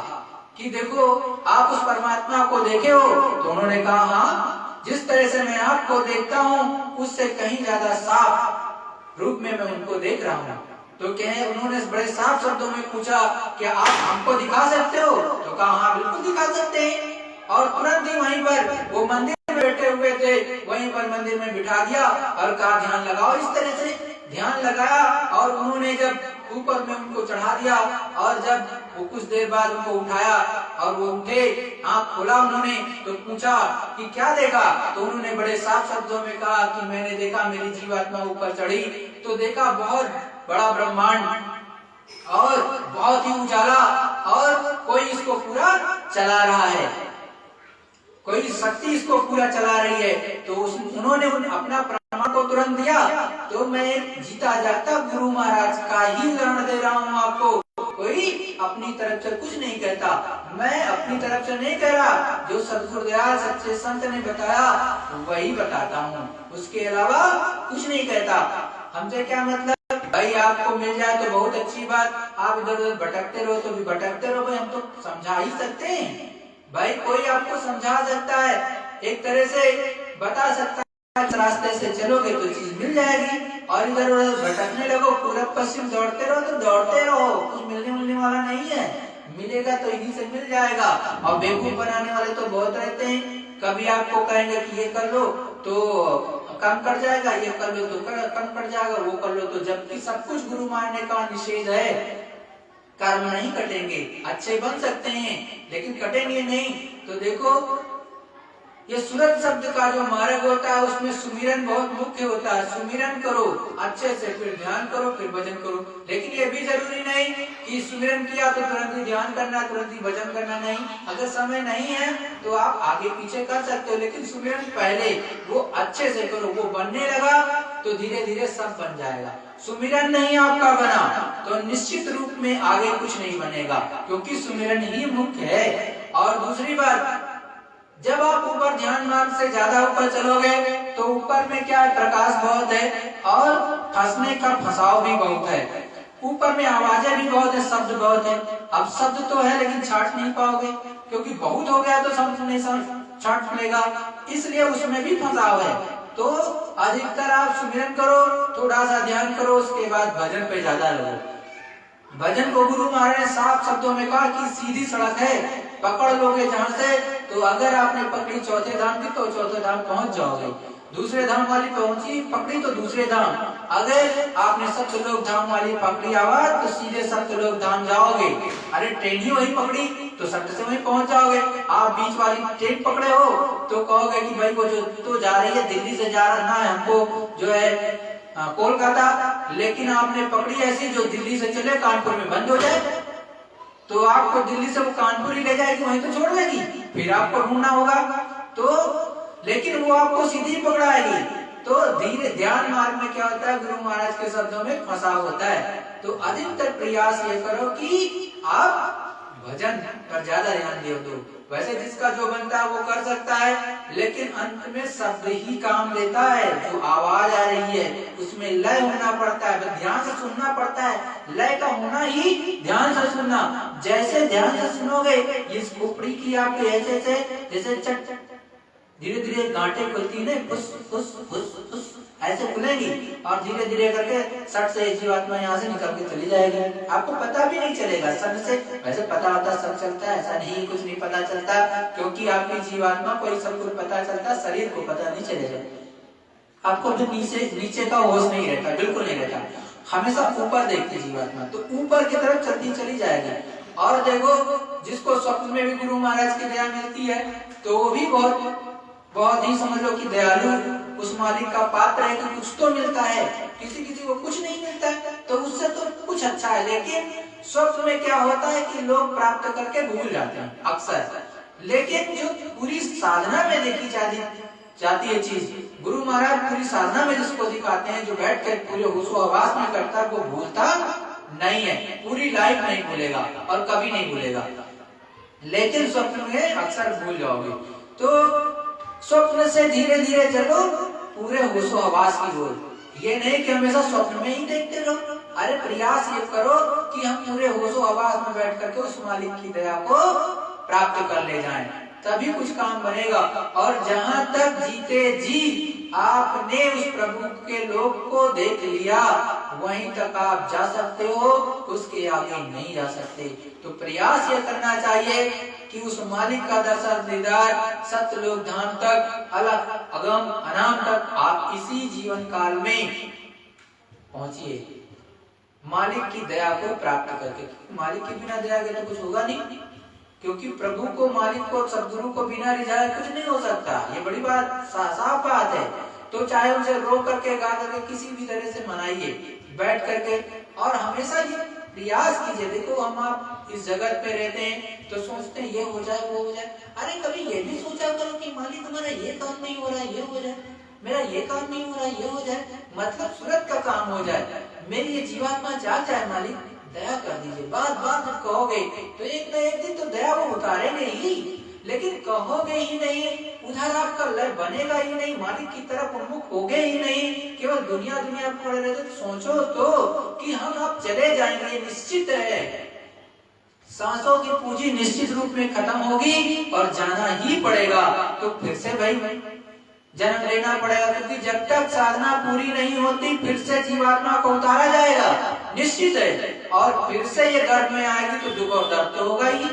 कि देखो आप उस परमात्मा को देखे हो? तो उन्होंने कहा हाँ, जिस तरह से मैं आपको देखता हूँ उससे कहीं ज्यादा साफ रूप में मैं उनको देख रहा हूँ। तो कहे उन्होंने बड़े साफ शब्दों में पूछा क्या आप हमको दिखा सकते हो? तो कहा हाँ बिल्कुल दिखा सकते हैं। और तुरंत ही वहीं पर वो मंदिर में बैठे हुए थे, वहीं पर मंदिर में बिठा दिया और कहा ध्यान लगाओ। इस तरह से ध्यान लगाया और उन्होंने जब ऊपर में उनको चढ़ा दिया और जब वो कुछ देर बाद उनको उठाया और वो उठे, आंख खोला उन्होंने, तो पूछा कि क्या देखा? तो उन्होंने बड़े साफ शब्दों में कहा कि मैंने देखा मेरी जीवात्मा ऊपर चढ़ी तो देखा बहुत बड़ा ब्रह्मांड और बहुत ही उजाला और कोई इसको पूरा चला रहा है, कोई शक्ति इसको पूरा चला रही है। तो उन्होंने अपना प्रमाण को तुरंत दिया। तो मैं जीता जागता गुरु महाराज का ही उदाहरण दे रहा हूँ आपको। कोई अपनी तरफ से कुछ नहीं कहता, मैं अपनी तरफ से नहीं कह रहा, जो सदगुरुदयाल सच्चे संत ने बताया वही बताता हूँ, उसके अलावा कुछ नहीं कहता। हमसे क्या मतलब? भाई आपको मिल जाए तो बहुत अच्छी बात, आप इधर उधर भटकते रहो तो भी भटकते रहो, भाई हम तो समझा ही सकते हैं। भाई कोई आपको समझा सकता है, एक तरह से बता सकता है, इस रास्ते से चलोगे तो चीज मिल जाएगी, और इधर उधर भटकने लगो, पूरब पश्चिम दौड़ते रहो तो दौड़ते रहो, कुछ मिलने वाला नहीं है। मिलेगा तो इन्हीं से मिल जाएगा। और बेवकूफ बनाने वाले तो बहुत रहते हैं, कभी आपको कहेंगे कि ये कर लो तो काम कर जाएगा, ये कर लो तो कम कर जाएगा, वो कर लो तो, जबकि सब कुछ गुरु मानने का निषेध है। कर्म नहीं कटेंगे, अच्छे बन सकते हैं लेकिन कटेंगे नहीं। तो देखो ये सूरत शब्द का जो मार्ग होता है उसमें सुमिरन बहुत मुख्य होता है। सुमिरन करो अच्छे से, फिर ध्यान करो, फिर भजन करो। लेकिन ये भी जरूरी नहीं कि सुमिरन किया तो तुरंत ही ध्यान करना, तुरंत ही भजन करना, नहीं। अगर समय नहीं है तो आप आगे पीछे कर सकते हो, लेकिन सुमिरन पहले वो अच्छे से करो। वो बनने लगा तो धीरे धीरे सब बन जाएगा। सुमिरन नहीं आपका बना तो निश्चित रूप में आगे कुछ नहीं बनेगा, क्योंकि सुमिरन ही मुख्य है। और दूसरी बात, जब आप ऊपर ध्यान मार्ग से ज्यादा ऊपर चलोगे तो ऊपर में क्या है, प्रकाश बहुत है और फंसने का फंसाव भी बहुत है। ऊपर में आवाजें भी बहुत है, शब्द बहुत है। अब शब्द तो है लेकिन छाट नहीं पाओगे, क्योंकि बहुत हो गया तो शब्द नहीं छाट मिलेगा, इसलिए उसमें भी फंसाव है। तो अधिकतर आप सुमिरन करो, थोड़ा सा ध्यान करो, उसके बाद भजन पे ज्यादा लगो। भजन को गुरु महाराज ने साफ शब्दों में कहा कि सीधी सड़क है, पकड़ लोगे जहां से, तो अगर आपने पकड़ी चौथे धाम की तो चौथे धाम पहुंच जाओगे। दूसरे धाम वाली पकड़ी तो दूसरे धाम, अगर आपने सप्तलोक धाम वाली पकड़ी आवाज तो सीधे सप्तलोक धाम जाओगे। अरे ट्रेन ही वही पकड़ी तो सत्य से वहीं पहुंच जाओगे। आप बीच वाली ट्रेन पकड़े हो तो कहोगे कि भाई वो जो तो जा रही है दिल्ली से जा रहा है, हमको जो है कोलकाता, लेकिन आपने पकड़ी ऐसी जो दिल्ली से चले कानपुर में बंद हो जाए, तो आपको दिल्ली से वो कानपुर ही ले जाएगी, वहीं तो छोड़ देगी, फिर आपको ढूंढना होगा। तो लेकिन वो आपको सीधी पकड़ाएगी। तो धीरे ध्यान मार्ग में क्या होता है, गुरु महाराज के शब्दों में फंसाव होता है। तो अधिकतर प्रयास ये करो कि आप भजन पर ज्यादा ध्यान दो। वैसे जिसका जो बनता है वो कर सकता है, लेकिन अंत में शब्द ही काम देता है। जो आवाज आ रही है उसमें लय होना पड़ता है, ध्यान से सुनना पड़ता है। लय का होना ही ध्यान से सुनना। जैसे ध्यान से सुनोगे, इस खोपड़ी की आपके ऐसे जैसे चट धीरे धीरे गांठें खुलती है, फुस फुस फुस फुस ऐसे खुलेंगी, और धीरे धीरे करके सट से जीवात्मा यहाँ से निकल के चली जाएगी। आपको पता भी नहीं चलेगा सट से। वैसे पता होता सब चलता है, ऐसा नहीं कुछ नहीं पता चलता, क्योंकि आपकी जीवात्मा को ही सब कुछ पता चलता, शरीर को पता नहीं चलेगा। आपको भी नीचे का होश नहीं रहता, बिल्कुल नहीं रहता। हमेशा ऊपर देखती जीवात्मा, तो ऊपर की तरफ चलती चली जाएगी। और देखो जिसको स्वप्न में भी गुरु महाराज की दया मिलती है तो वो भी बहुत ही समझ लो कि दयालु उस मालिक का पात्र है कि कुछ तो मिलता है। किसी को कुछ नहीं मिलता है तो उससे तो कुछ अच्छा है, लेकिन स्वप्न में क्या होता है कि लोग प्राप्त करके भूल जाते हैं अक्सर। लेकिन जो पूरी साधना में देखी जाती है चीज, गुरु महाराज पूरी साधना में जिसको दिखाते हैं, जो बैठ कर पूरे होशो-हवास में करता है, वो भूलता नहीं है, पूरी लाइफ नहीं भूलेगा और कभी नहीं भूलेगा, लेकिन स्वप्न में अक्सर भूल जाओगे। तो स्वप्न से धीरे धीरे चलो पूरे होशो हवास की ओर। ये नहीं कि हमेशा स्वप्न में ही देखते रहो। अरे प्रयास ये करो कि हम पूरे होशो हवास में बैठ करके उस मालिक की दया को प्राप्त कर ले जाएं, तभी कुछ काम बनेगा। और जहां तक जीते जी आपने उस प्रभु के लोक को देख लिया, वहीं तक आप जा सकते हो, उसके आगे नहीं जा सकते। तो प्रयास ये करना चाहिए कि उस मालिक का दर्शन दीदार सत्यलोक धाम तक, अलग अगम अनाम तक आप इसी जीवन काल में पहुंचिए, मालिक की दया को प्राप्त करके। मालिक के बिना दया के तो कुछ होगा नहीं, क्योंकि प्रभु को, मालिक को, सदगुरु को बिना रिझाए कुछ नहीं हो सकता। ये बड़ी बात, साफ बात है। तो चाहे उनसे रो करके, गा करके, किसी भी तरह से मनाइए, बैठ करके, और हमेशा ये प्रयास कीजिए। देखो हम आप इस जगत पे रहते हैं तो सोचते हैं ये हो जाए वो हो जाए। अरे कभी ये भी सोचा करो कि मालिक तुम्हारा ये काम नहीं हो रहा है, ये हो जाए, मेरा ये काम नहीं हो रहा है, ये हो जाए, मतलब सूरत का काम हो जाए, मेरी ये जीवात्मा जाग जाए, मालिक दया कर दीजिए। बार बार जब कहोगे तो एक न एक दिन तो दया वो उतारेंगे ही, लेकिन कहोगे ही नहीं, उधर आपका लय बनेगा ही नहीं, मालिक की तरफ उन्मुख होगे ही नहीं, केवल दुनिया दुनिया पड़े रहते। तो सोचो तो कि हम आप चले जाएंगे, ये निश्चित है। सांसों की पूंजी निश्चित रूप में खत्म होगी और जाना ही पड़ेगा। तो फिर से भाई जन्म लेना पड़ेगा, क्योंकि जब तक साधना पूरी नहीं होती फिर से जीवात्मा को उतारा जाएगा, निश्चित है। और फिर से ये गर्भ में आएगी तो दुख और दर्द तो होगा ही,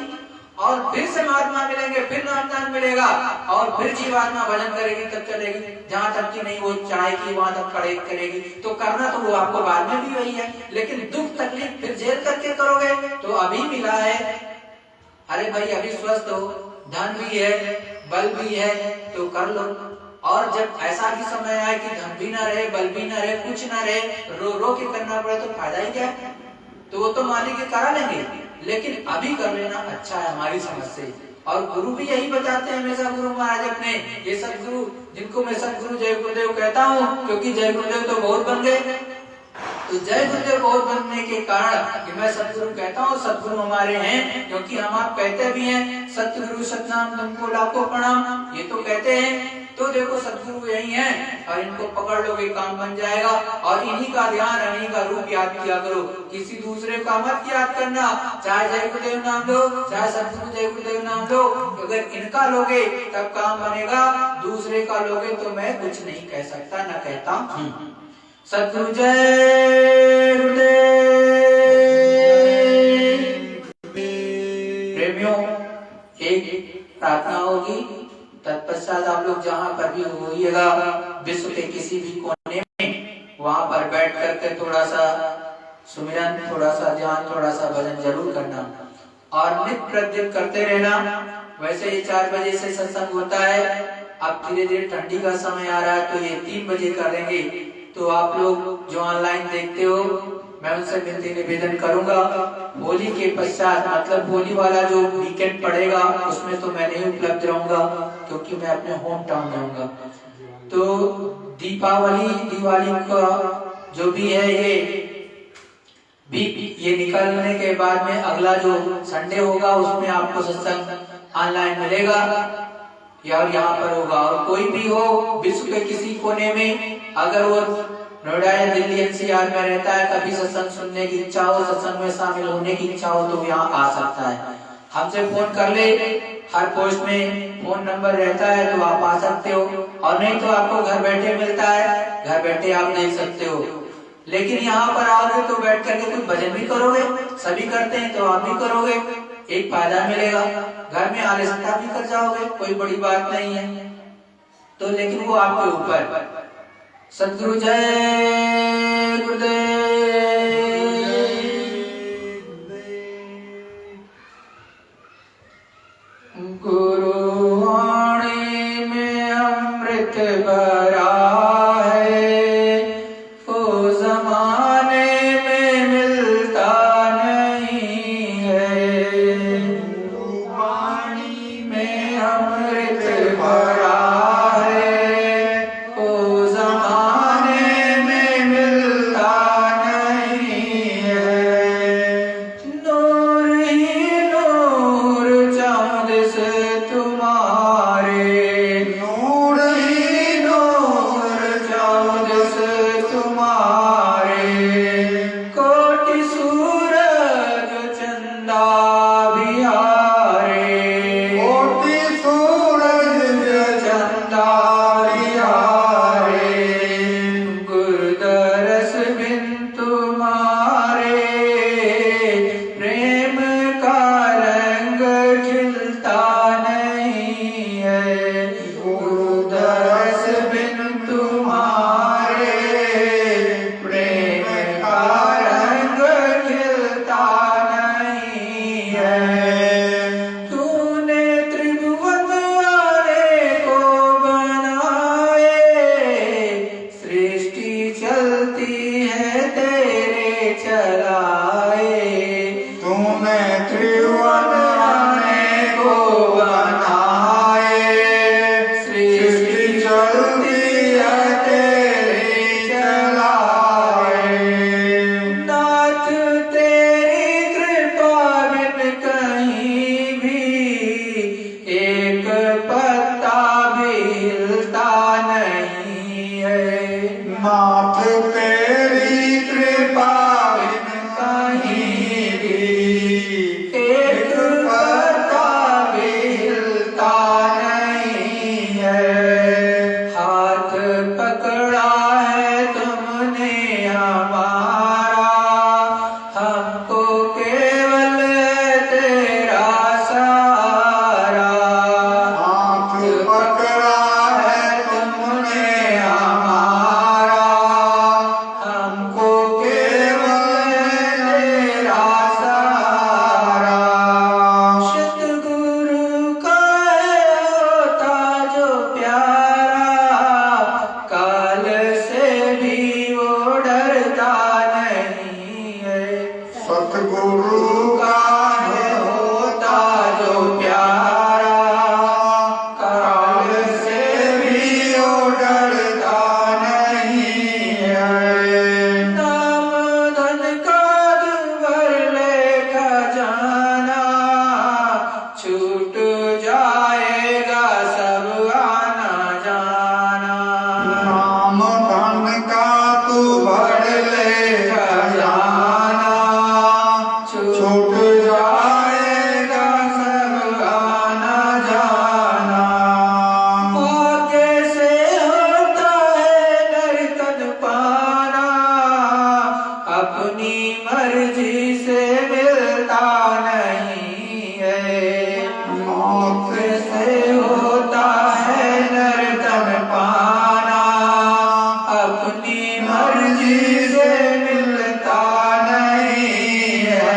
और फिर से महात्मा मिलेंगे, फिर नामदान मिलेगा, और फिर जीवात्मा भजन करेगी, तब चलेगी। जहाँ तक कि नहीं वो चाहेगी वहां तक खड़े करेगी, तो करना तो वो आपको बाद में भी वही है, लेकिन दुख तकलीफ फिर झेल करके करोगे तो अभी मिला है। अरे भाई अभी स्वस्थ हो, धन भी है, बल भी है, तो कर लो। और जब ऐसा भी समय आए कि धन भी ना रहे, बल भी ना रहे, कुछ ना रहे, रो रो के करना पड़े, तो फायदा ही क्या है? तो वो तो मालिक के करा लेंगे, लेकिन अभी कर लेना अच्छा है हमारी समझ से। और गुरु भी यही बताते हैं हमेशा, गुरु महाराज अपने, ये सदगुरु जिनको मैं सदगुरु जय गुरुदेव कहता हूँ, क्योंकि जय गुरुदेव तो बहुत बन गए, तो जय गुरुदेव बहुत बनने के कारण कि मैं सदगुरु कहता हूँ। सदगुरु हमारे हैं, क्योंकि हम आप कहते भी हैं सतगुरु सतनाम तुमको लाखों प्रणाम, ये तो कहते हैं। तो देखो सदगुरु यही हैं, और इनको पकड़ लोगे काम बन जाएगा। और इन्हीं का ध्यान, इन्हीं का रूप याद किया करो, किसी दूसरे का मत याद करना। चाहे जय गुरुदेव नाम लो, चाहे सदगुरु जय गुरुदेव नाम लो, अगर इनका लोगे तब काम बनेगा, दूसरे का लोगे तो मैं कुछ नहीं कह सकता, न कहता हूँ। सतगुरु जय गुरुदेव। प्रेमियों, एक प्रार्थना होगी, तत्पश्चात आप लोग जहाँ पर भी होइएगा, विश्व के किसी भी कोने में, वहां पर बैठ करके थोड़ा सा सुमिरन, थोड़ा सा ध्यान, थोड़ा सा भजन जरूर करना, और नित्य प्रतिदिन करते रहना। वैसे ये 4 बजे से सत्संग होता है, अब धीरे धीरे ठंडी का समय आ रहा है तो ये 3 बजे करेंगे। तो आप लोग जो ऑनलाइन देखते हो, मैं उनसे विनती निवेदन करूंगा, होली के पश्चात, मतलब होली वाला जो वीकेंड पड़ेगा उसमें तो मैं नहीं उपलब्ध रहूंगा, क्योंकि मैं अपने होम टाउन जाऊंगा। तो दिवाली का जो भी है ये निकलने के बाद में अगला जो संडे होगा उसमें आपको सत्संग ऑनलाइन मिलेगा, या यहाँ पर होगा। और कोई भी हो विश्व के किसी कोने में, अगर वो नोएडा या दिल्ली एनसीआर में रहता है, कभी सत्संग सुनने की इच्छा हो, सत्संग में शामिल होने की इच्छा हो, तो यहाँ आ सकता है। हमसे फोन कर ले, हर पोस्ट में फोन नंबर रहता है, तो आप आ सकते हो। और नहीं तो आपको घर बैठे मिलता है, घर बैठे आप देख सकते हो। लेकिन यहाँ पर आओगे तो बैठ करके कुछ भजन भी करोगे, सभी करते हैं तो आप भी करोगे, एक फायदा मिलेगा। घर में आलस्यता भी कर जाओगे, कोई बड़ी बात नहीं है, तो लेकिन वो आपके ऊपर। सतगुरु जय गुरुदेव। गुरुवाणी में अमृत भरा है, वो जमाने में मिलता नहीं है। गुरुवाणी में अमृत भरा तुम्हारे, नूर माथ तेरी कृपा बिन कहीं भी एक पत्ता भी हिलता नहीं है। हाथ पकड़ा है तुमने हमारा, हमको केवल तेरा सहारा। हाथ पकड़ा है तुमने हमारा, हमको केवल तेरा सहारा। सतगुरु का होता जो प्यारा, काल से भी वो डरता नहीं है। सतगुरु का होता जो प्यारा, काल से भी वो डरता नहीं है। नाम धन का दुर्भर लेखा जाना, छूट जाएगा सब आना जाना। नाम धन का तू भर ले खजाना, छूट जाएगा सब आना जाना। भाग्य से होता है नरकन पाना, अपनी मर्जी से मिलता नहीं है। मौत से होता है नरकन पाना, अपनी मर्जी से मिलता नहीं है।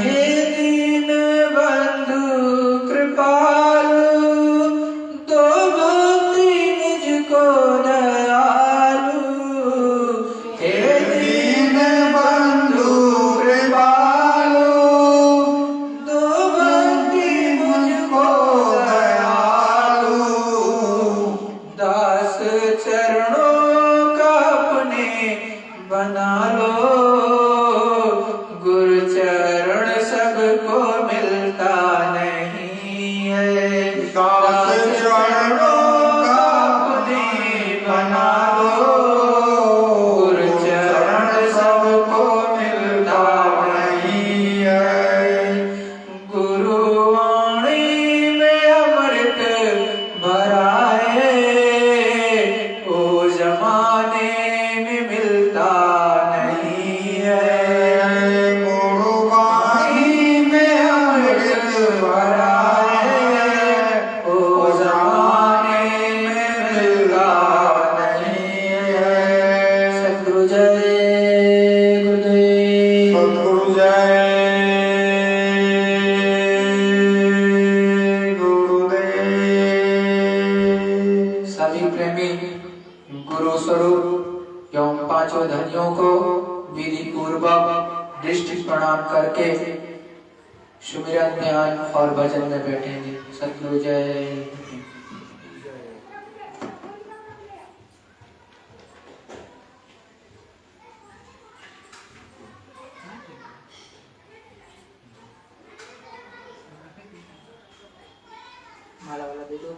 हे दीन बंधु कृपालु, दो भक्ति निजको दयालु। हे दीन बंधु कृपालु, दो भक्ति मुझको दयालु। दास चरणों का अपने बना लो, गुरु चरण सबको मिलता नहीं है। दास चरणों का अपने बना लो, गुरु चरण सबको मिलता नहीं है। गुरु वाणी में अमृत भरा है, ओ जमाने में मिलता नहीं है। गुरुवाणी में अमृत भरा है, ओ जमाने में मिलता नहीं है। सतगुरु जय गुरुदेव। सतगुरु जय गुरुदेव। सभी प्रेमी गुरु स्वरूप एवं पांचों धनियों को विधि पूर्वक दृष्टि प्रणाम करके सुमिरन ध्यान और भजन में बैठेंगे। सतगुरु जय। माला वाला दे दो।